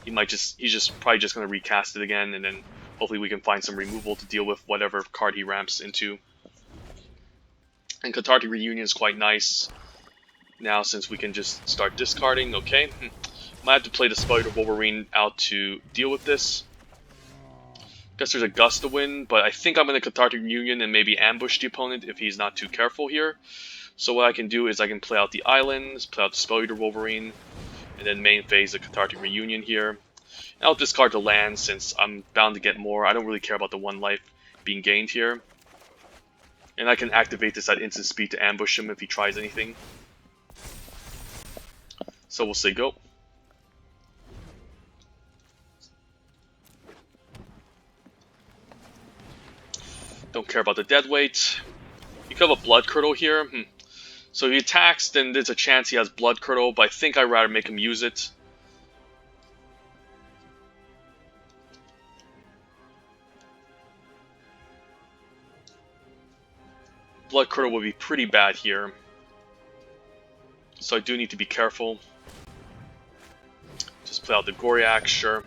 He's probably just going to recast it again, and then hopefully we can find some removal to deal with whatever card he ramps into. And Cathartic Reunion is quite nice now since we can just start discarding. Okay, might have to play the Spell Eater Wolverine out to deal with this. Guess there's a Gust to win, but I think I'm going to Cathartic Reunion and maybe ambush the opponent if he's not too careful here. So what I can do is I can play out the Islands, play out the Spell Eater Wolverine, and then main phase the Cathartic Reunion here. And I'll discard the land since I'm bound to get more. I don't really care about the 1 life being gained here. And I can activate this at instant speed to ambush him if he tries anything. So we'll say go. Don't care about the dead weight. You could have a Blood Curdle here. So if he attacks, then there's a chance he has Blood Curdle, but I think I'd rather make him use it. Blood Curdle would be pretty bad here. So I do need to be careful. Just play out the Goriak, sure.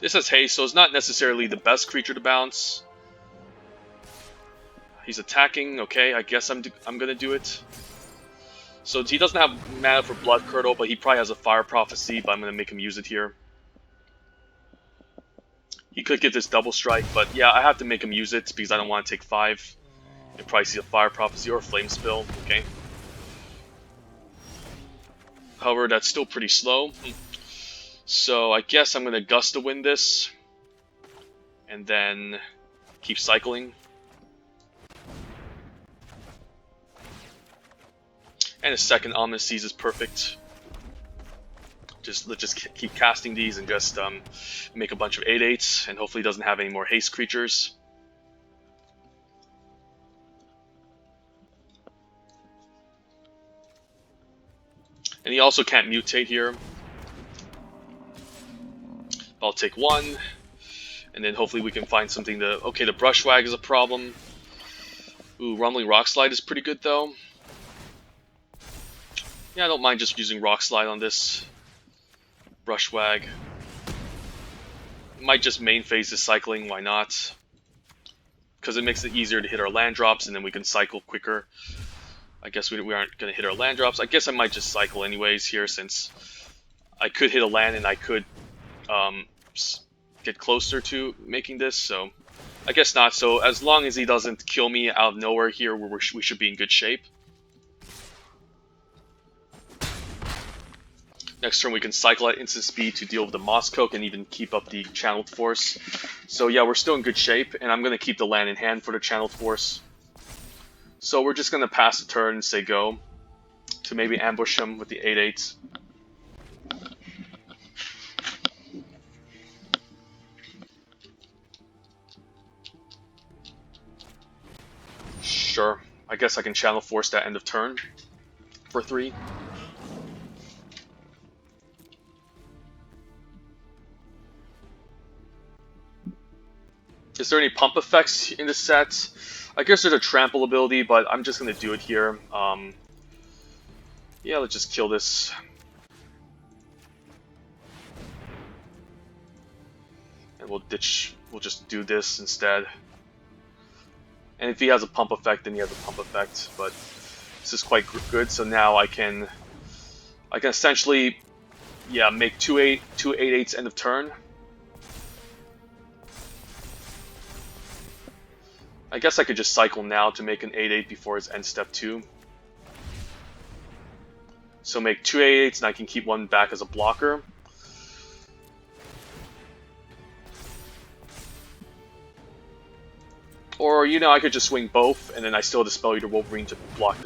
This has haste, so it's not necessarily the best creature to bounce. He's attacking, okay, I guess I'm gonna do it. So he doesn't have mana for Blood Curdle, but he probably has a Fire Prophecy, but I'm gonna make him use it here. He could get this double strike, but yeah, I have to make him use it because I don't want to take 5. And probably see a Fire Prophecy or a Flame Spill, okay. However, that's still pretty slow. So I guess I'm going to Gust to win this. And then keep cycling. And a second Ominous Seas is perfect. Let's just keep casting these and just make a bunch of 8/8s. And hopefully he doesn't have any more haste creatures. And he also can't mutate here. I'll take 1, and then hopefully we can find something to... Okay, the Brushwag is a problem. Ooh, Rumbling Rock Slide is pretty good, though. Yeah, I don't mind just using Rock Slide on this Brushwag. Might just main phase this cycling, why not? Because it makes it easier to hit our land drops, and then we can cycle quicker. I guess we aren't going to hit our land drops. I guess I might just cycle anyways here, since I could hit a land and I could... get closer to making this, so I guess not. So as long as he doesn't kill me out of nowhere here, we should be in good shape. Next turn we can cycle at instant speed to deal with the Moss Coat and even keep up the Channeled Force. So yeah, we're still in good shape, and I'm going to keep the land in hand for the Channeled Force. So we're just going to pass the turn and say go to maybe ambush him with the 8/8. Sure, I guess I can Channel Force that end of turn for 3. Is there any pump effects in this set? I guess there's a trample ability, but I'm just going to do it here. Yeah, let's just kill this. And we'll just do this instead. And if he has a pump effect, then he has a pump effect. But this is quite good, so now I can essentially, yeah, make two 8/8s end of turn. I guess I could just cycle now to make an 8/8 before his end step 2. So make 2 8/8s, and I can keep one back as a blocker. Or, you know, I could just swing both, and then I still dispel Eater Wolverine to block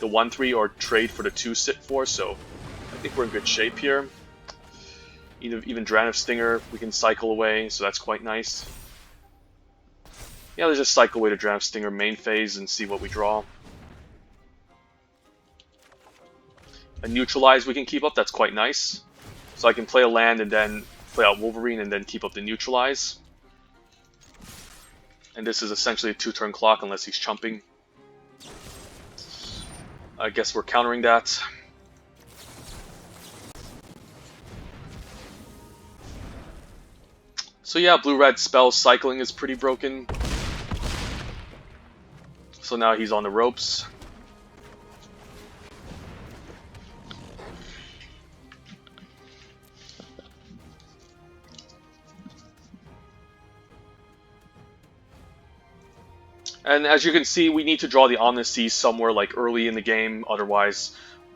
the 1/3 or trade for the 2/4, so I think we're in good shape here. Even Drannith Stinger we can cycle away, so that's quite nice. Yeah, let's just cycle away to Drannith Stinger main phase and see what we draw. A Neutralize we can keep up, that's quite nice. So I can play a land and then play out Wolverine and then keep up the Neutralize. And this is essentially a 2-turn clock unless he's chumping. I guess we're countering that. So yeah, blue-red spell cycling is pretty broken. So now he's on the ropes. And as you can see, we need to draw the Omniseas somewhere like early in the game. Otherwise,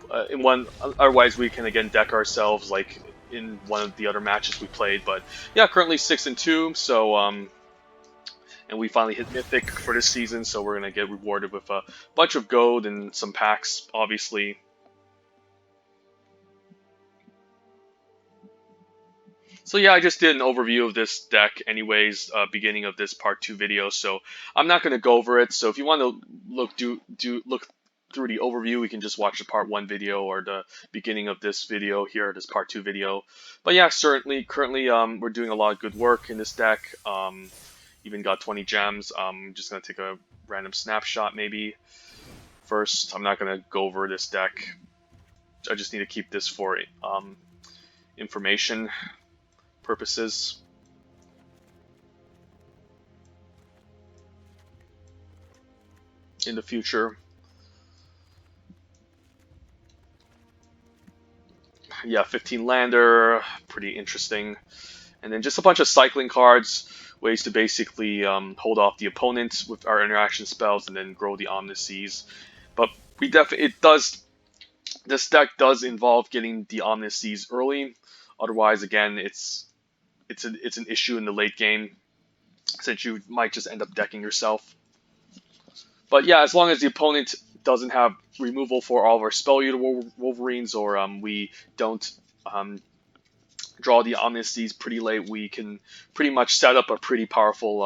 otherwise we can again deck ourselves like in one of the other matches we played. But yeah, currently 6-2. So and we finally hit mythic for this season. So we're gonna get rewarded with a bunch of gold and some packs, obviously. So yeah, I just did an overview of this deck anyways, beginning of this part 2 video, so I'm not going to go over it. So if you want to look through the overview, we can just watch the part 1 video or the beginning of this video here, this part 2 video. But yeah, currently we're doing a lot of good work in this deck. Even got 20 gems. I'm just going to take a random snapshot maybe. First, I'm not going to go over this deck. I just need to keep this for information purposes. In the future. Yeah, 15 lander, pretty interesting. And then just a bunch of cycling cards, ways to basically hold off the opponent with our interaction spells and then grow the Omniseas. But this deck does involve getting the Omniseas early. Otherwise, again, it's an issue in the late game, since you might just end up decking yourself. But yeah, as long as the opponent doesn't have removal for all of our Spell Eater Wolverines, or we don't draw the Omniseas pretty late, we can pretty much set up a pretty powerful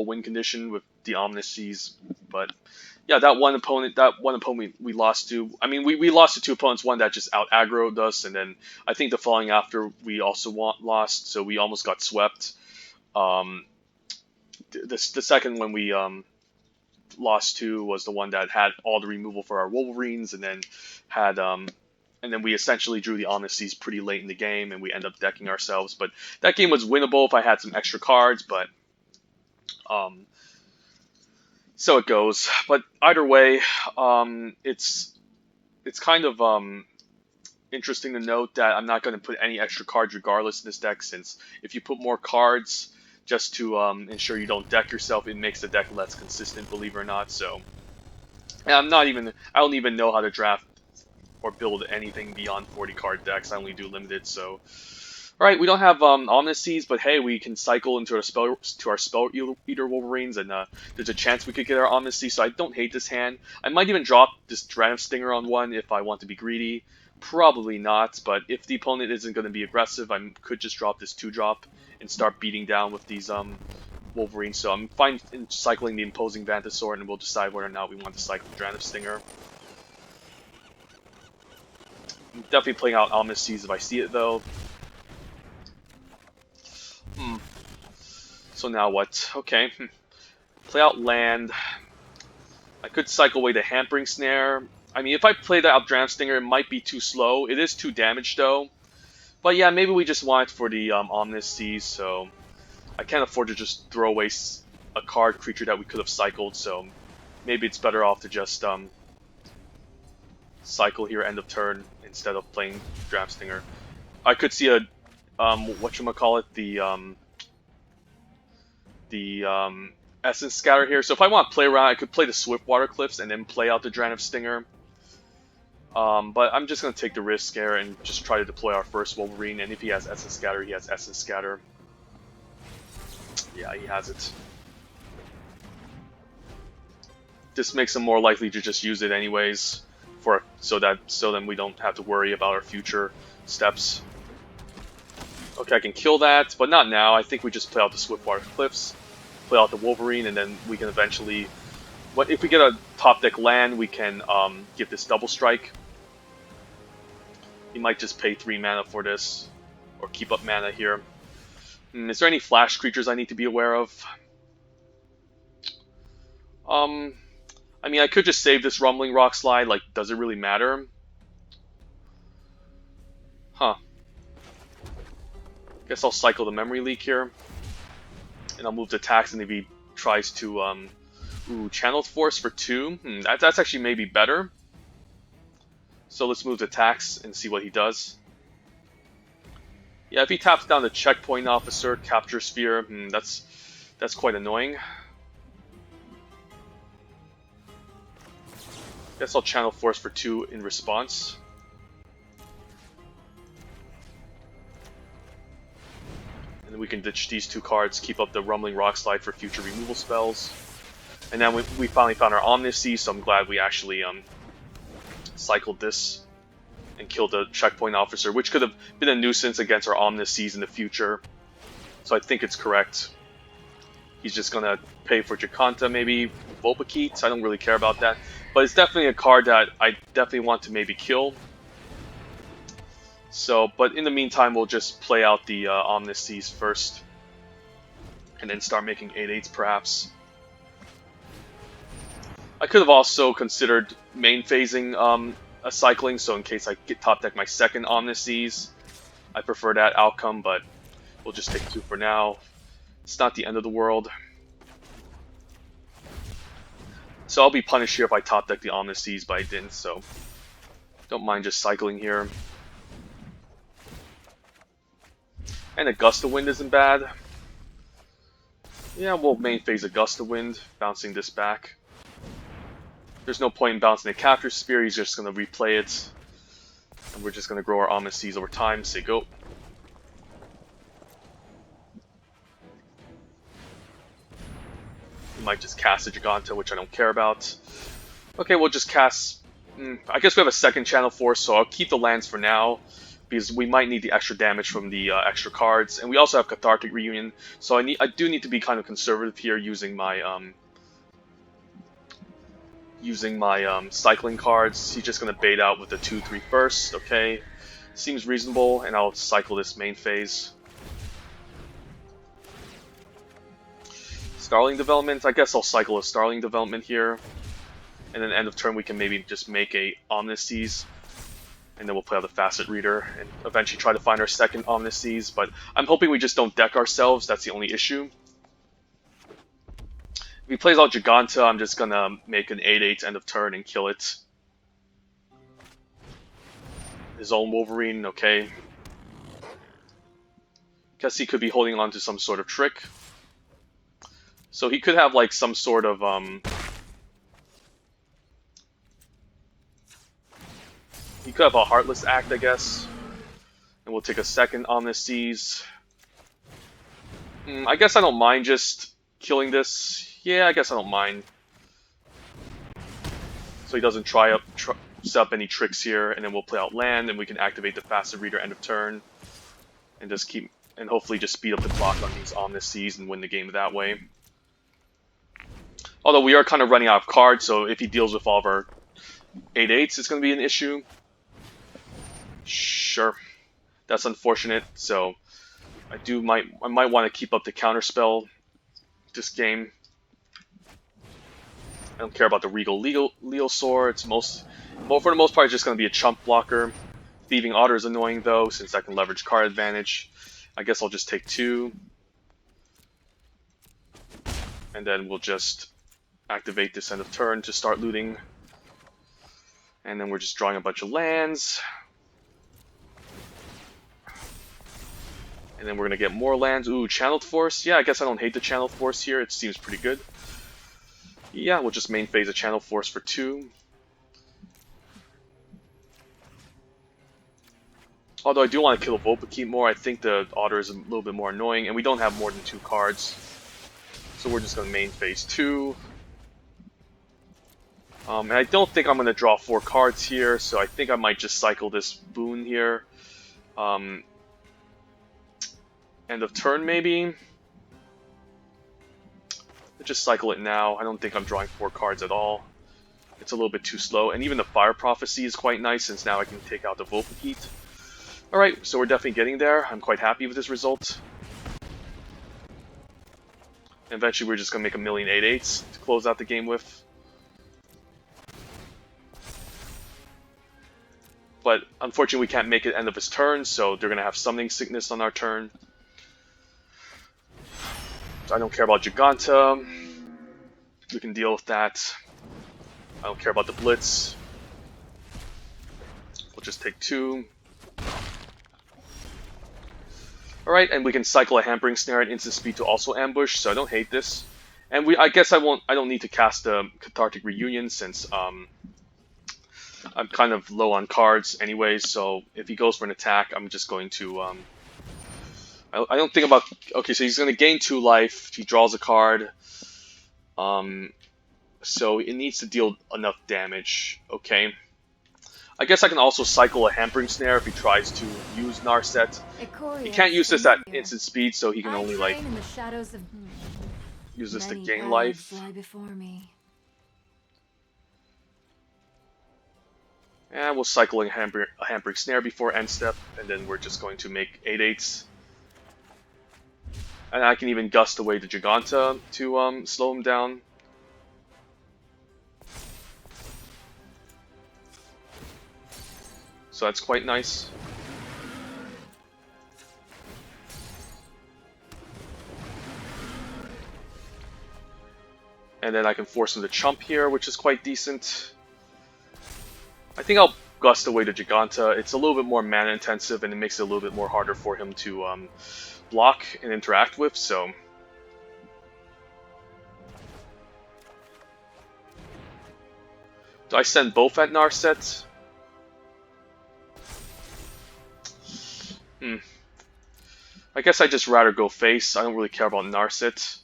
win condition with the Omniseas. But yeah, that one opponent we lost to. I mean, we lost to 2 opponents. One that just out aggroed us, and then I think the following after we also lost, so we almost got swept. The second one we lost to was the one that had all the removal for our Wolverines, and then had and then we essentially drew the Omniseas pretty late in the game, and we end up decking ourselves. But that game was winnable if I had some extra cards, but so it goes. But either way, it's kind of interesting to note that I'm not going to put any extra cards regardless in this deck, since if you put more cards just to ensure you don't deck yourself, it makes the deck less consistent, believe it or not. So and I don't even know how to draft or build anything beyond 40 card decks. I only do limited. So alright, we don't have Omniseas, but hey, we can cycle into our Spell Eater Wolverines, and there's a chance we could get our Omniseas, so I don't hate this hand. I might even drop this Drannith Stinger on one if I want to be greedy. Probably not, but if the opponent isn't going to be aggressive, I could just drop this 2-drop and start beating down with these Wolverines. So I'm fine in cycling the Imposing Vantasaur, and we'll decide whether or not we want to cycle the Drannith Stinger. I'm definitely playing out Omniseas if I see it, though. So now what? Okay. Play out land. I could cycle away the Hampering Snare. I mean, if I play that out Drannith Stinger, it might be too slow. It is 2 damage, though. But yeah, maybe we just want it for the Omniseas, so I can't afford to just throw away a card creature that we could have cycled, so maybe it's better off to just cycle here end of turn instead of playing Drannith Stinger. I could see a whatchamacallit, the Essence Scatter here. So if I want to play around, I could play the Swiftwater Cliffs and then play out the Dran of Stinger. But I'm just going to take the risk here and just try to deploy our first Wolverine. And if he has Essence Scatter, he has Essence Scatter. Yeah, he has it. This makes him more likely to just use it anyways, so then we don't have to worry about our future steps. Okay, I can kill that, but not now. I think we just play out the Swiftwater Cliffs, play out the Wolverine, and then we can eventually... if we get a top deck land, we can get this double strike. He might just pay 3 mana for this, or keep up mana here. Is there any flash creatures I need to be aware of? I mean, I could just save this Rumbling Rock Slide, like, does it really matter? Huh. Guess I'll cycle the Memory Leak here. And I'll move to tax, and if he tries to, Channeled Force for 2. That's actually maybe better. So let's move to tax and see what he does. Yeah, if he taps down the Checkpoint Officer, Capture Sphere, that's quite annoying. Guess I'll Channel Force for 2 in response. And then we can ditch these 2 cards, keep up the Rumbling Rock Slide for future removal spells. And then we finally found our Omniscience, so I'm glad we actually cycled this and killed the Checkpoint Officer, which could have been a nuisance against our Omniscience in the future. So I think it's correct. He's just gonna pay for Jacanta, maybe Vulpikeet. I don't really care about that. But it's definitely a card that I definitely want to maybe kill. So, but in the meantime, we'll just play out the Omniscience first. And then start making 8/8s perhaps. I could have also considered main phasing a cycling, so in case I get top deck my second Omniscience. I prefer that outcome, but we'll just take 2 for now. It's not the end of the world. So I'll be punished here if I top deck the Omniscience, but I didn't, so don't mind just cycling here. And a Gust of Wind isn't bad. Yeah, we'll main phase a Gust of Wind, bouncing this back. There's no point in bouncing the Capture Spear, he's just going to replay it. And we're just going to grow our Omniscience over time, say go. We might just cast a Giganta, which I don't care about. Okay, we'll just cast... I guess we have a second Channel Force, so I'll keep the lands for now. Because we might need the extra damage from the extra cards. And we also have Cathartic Reunion, so I do need to be kind of conservative here using my... cycling cards. He's just going to bait out with the 2/3 first, okay. Seems reasonable, and I'll cycle this main phase. Starling Development, I guess I'll cycle a Starling Development here. And then end of turn we can maybe just make a Omniscience. And then we'll play out the Facet Reader and eventually try to find our second Omniscience. But I'm hoping we just don't deck ourselves, that's the only issue. If he plays out Giganta, I'm just gonna make an 8/8 end of turn and kill it. His own Wolverine, okay. Guess he could be holding on to some sort of trick. So he could have like some sort of he could have a Heartless Act, I guess. And we'll take a second Omniscience. I guess I don't mind just killing this. Yeah, I guess I don't mind. So he doesn't set up any tricks here, and then we'll play out land, and we can activate the Facet Reader end of turn, and just keep, and hopefully just speed up the clock on these Omniscience and win the game that way. Although we are kind of running out of cards, so if he deals with all of our 8/8s, it's going to be an issue. Sure, that's unfortunate. So I might want to keep up the counterspell this game. I don't care about the Regal Leo Sword. For the most part, it's just going to be a chump blocker. Thieving Otter is annoying though, since I can leverage card advantage. I guess I'll just take 2. And then we'll just activate this end of turn to start looting. And then we're just drawing a bunch of lands. And then we're going to get more lands. Ooh, Channeled Force. Yeah, I guess I don't hate the Channeled Force here. It seems pretty good. Yeah, we'll just main phase a Channel Force for 2. Although I do want to kill a Vulpikeep more, I think the Otter is a little bit more annoying, and we don't have more than 2 cards. So we're just going to main phase 2. And I don't think I'm going to draw 4 cards here, so I think I might just cycle this boon here. End of turn, maybe? Let's just cycle it now. I don't think I'm drawing 4 cards at all. It's a little bit too slow, and even the Fire Prophecy is quite nice, since now I can take out the Vulpikeep. Alright, so we're definitely getting there. I'm quite happy with this result. And eventually we're just going to make a million 8/8s to close out the game with. But unfortunately we can't make it end of his turn, so they're going to have Summoning Sickness on our turn. So I don't care about Giganta. We can deal with that. I don't care about the Blitz. We'll just take 2. Alright, and we can cycle a Hampering Snare at instant speed to also ambush, so I don't hate this. And I guess I don't need to cast a Cathartic Reunion since I'm kind of low on cards anyway, so if he goes for an attack, I'm just going to I don't think about... Okay, so he's going to gain 2 life, he draws a card. So it needs to deal enough damage, okay. I guess I can also cycle a Hampering Snare if he tries to use Narset. Ikoria, He can't use this at instant speed, so he can only, like, use this to gain life. And we'll cycle a Hampering Snare before end step, and then we're just going to make 8/8s. And I can even gust away the Giganta to slow him down. So that's quite nice. And then I can force him to chump here, which is quite decent. I think I'll gust away the Giganta. It's a little bit more mana intensive, and it makes it a little bit more harder for him to block and interact with, so... Do I send both at Narset? I guess I'd just rather go face. I don't really care about Narset.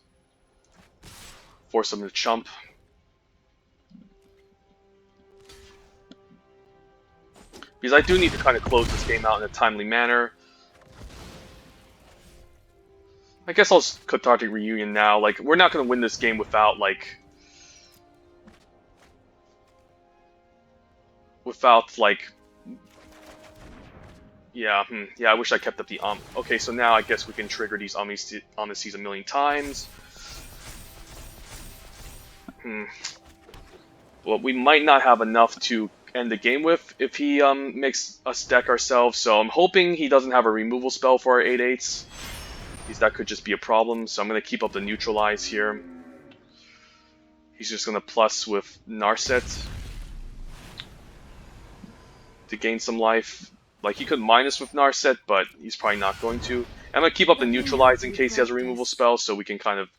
Force him to chump. Because I do need to kind of close this game out in a timely manner. I guess I'll Cathartic Reunion now. Like, we're not going to win this game without, like... Yeah, I wish I kept up the Okay, so now I guess we can trigger these Omnises a million times. Well, we might not have enough to end the game with if he makes us deck ourselves, so I'm hoping he doesn't have a removal spell for our 8/8s. Because that could just be a problem, so I'm going to keep up the Neutralize here. He's just going to plus with Narset to gain some life. Like, he could minus with Narset, but he's probably not going to. I'm going to keep up the Neutralize in case he has a removal spell, so we can kind of,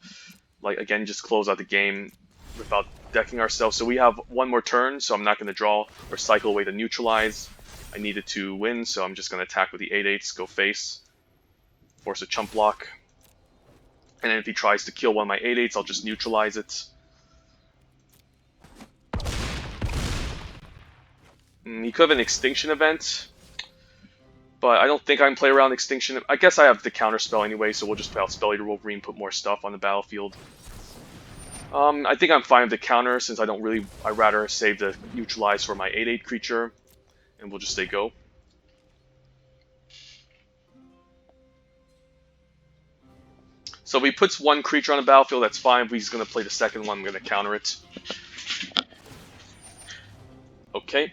like, again, just close out the game without decking ourselves. So we have one more turn, so I'm not going to draw or cycle away the Neutralize. I needed to win, so I'm just going to attack with the 8/8s, go face, force a chump block. And then if he tries to kill one of my 8/8s, I'll just neutralize it. He could have an Extinction event, but I don't think I can play around Extinction. I guess I have the counter spell anyway, so we'll just play out Spell Eater Wolverine, put more stuff on the battlefield. I think I'm fine with the counter, since I'd rather save the neutralize for my 8/8 creature, and we'll just say go. So if he puts one creature on the battlefield, that's fine. If he's going to play the second one, I'm going to counter it. Okay.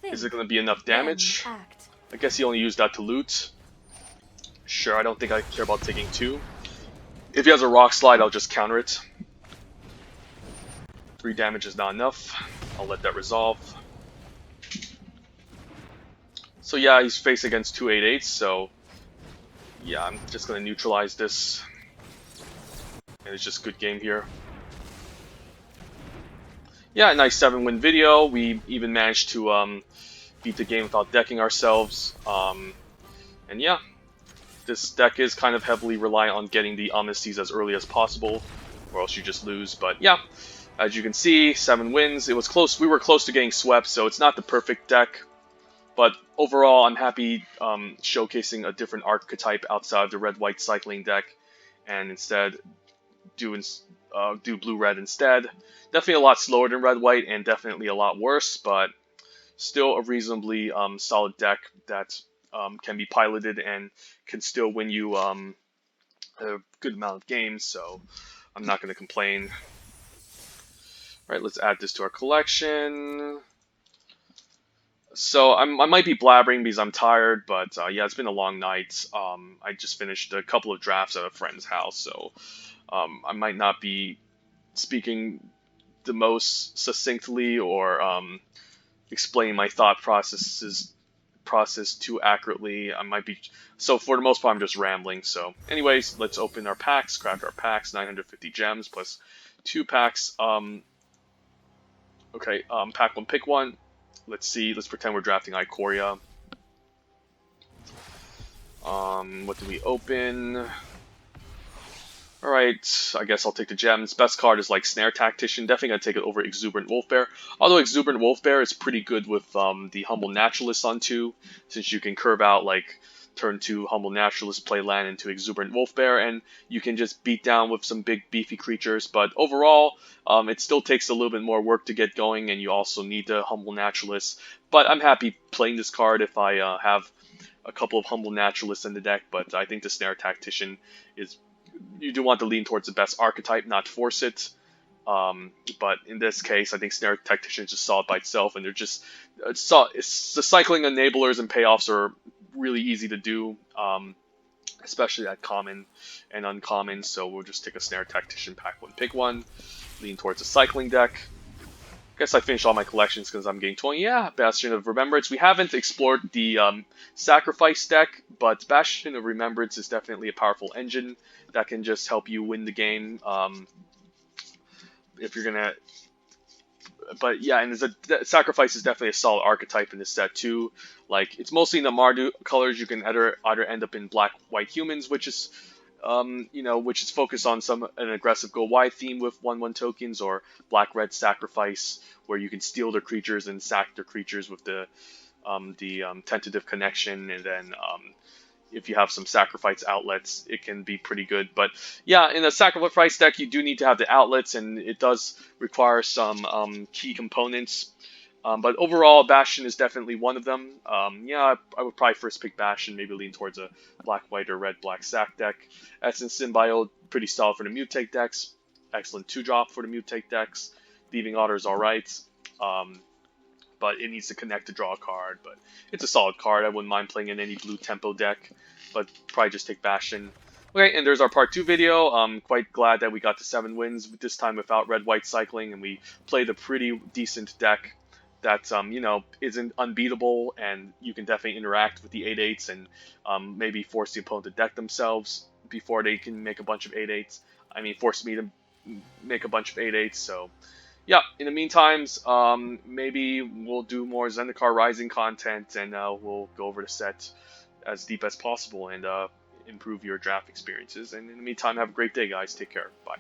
Is it going to be enough damage? I guess he only used that to loot. Sure, I don't think I care about taking 2. If he has a Rock Slide, I'll just counter it. 3 damage is not enough. I'll let that resolve. So yeah, he's faced against 2 8/8s, so... yeah, I'm just going to neutralize this. And it's just good game here. Yeah, nice 7-win video. We even managed to beat the game without decking ourselves. And yeah, this deck is kind of heavily reliant on getting the Omniseas as early as possible, or else you just lose. But yeah, as you can see, 7 wins. It was close. We were close to getting swept, so it's not the perfect deck. But overall, I'm happy showcasing a different archetype outside of the red-white cycling deck, and instead do blue-red instead. Definitely a lot slower than red-white, and definitely a lot worse, but still a reasonably solid deck that can be piloted and can still win you a good amount of games, so I'm not going to complain. Alright, let's add this to our collection. So I might be blabbering because I'm tired, but yeah, it's been a long night. I just finished a couple of drafts at a friend's house, so I might not be speaking the most succinctly or explaining my thought process too accurately. I might be so for the most part I'm just rambling. So anyways, let's open our packs, craft our packs. 950 gems plus 2 packs. Okay, pack 1, pick 1. Let's see. Let's pretend we're drafting Ikoria. What do we open? Alright, I guess I'll take the gems. Best card is like Snare Tactician. Definitely gonna take it over Exuberant Wolfbear. Although Exuberant Wolfbear is pretty good with the Humble Naturalist on 2, since you can curve out like turn 2 Humble Naturalist, play land into Exuberant Wolfbear, and you can just beat down with some big beefy creatures. But overall, it still takes a little bit more work to get going, and you also need the Humble Naturalist. But I'm happy playing this card if I have a couple of Humble Naturalists in the deck, but I think the Snare Tactician is... You do want to lean towards the best archetype, not force it. But in this case, I think Snare Tactician is just solid by itself, and they're just... the cycling enablers and payoffs are really easy to do, especially at common and uncommon, so we'll just take a Snare Tactician, pack 1, pick 1, lean towards a cycling deck. Guess I finished all my collections because I'm getting 20. Yeah, Bastion of Remembrance. We haven't explored the Sacrifice deck, but Bastion of Remembrance is definitely a powerful engine that can just help you win the game. If you're gonna, but yeah, and Sacrifice is definitely a solid archetype in this set too. Like it's mostly in the Mardu colors. You can either end up in black-white humans, which is which is focused on an aggressive go wide theme with 1/1 tokens, or black-red Sacrifice, where you can steal their creatures and sack their creatures with the tentative connection, and then if you have some Sacrifice outlets, it can be pretty good. But yeah, in a Sacrifice deck, you do need to have the outlets, and it does require some key components. But overall, Bastion is definitely one of them. Yeah, I would probably first pick Bastion, maybe lean towards a black-white or red-black sack deck. Essence Symbiote, pretty solid for the Mutate decks. Excellent 2-drop for the Mutate decks. Thieving Otter is alright. But it needs to connect to draw a card. But it's a solid card. I wouldn't mind playing in any blue tempo deck, but probably just take Bastion. Okay, and there's our part 2 video. I'm quite glad that we got to 7 wins, this time without red-white cycling, and we played a pretty decent deck that isn't unbeatable, and you can definitely interact with the 8/8s and maybe force the opponent to deck themselves before they can make a bunch of 8/8s. I mean, force me to make a bunch of 8/8s, so... Yeah, in the meantime, maybe we'll do more Zendikar Rising content, and we'll go over the set as deep as possible and improve your draft experiences. And in the meantime, have a great day, guys. Take care. Bye.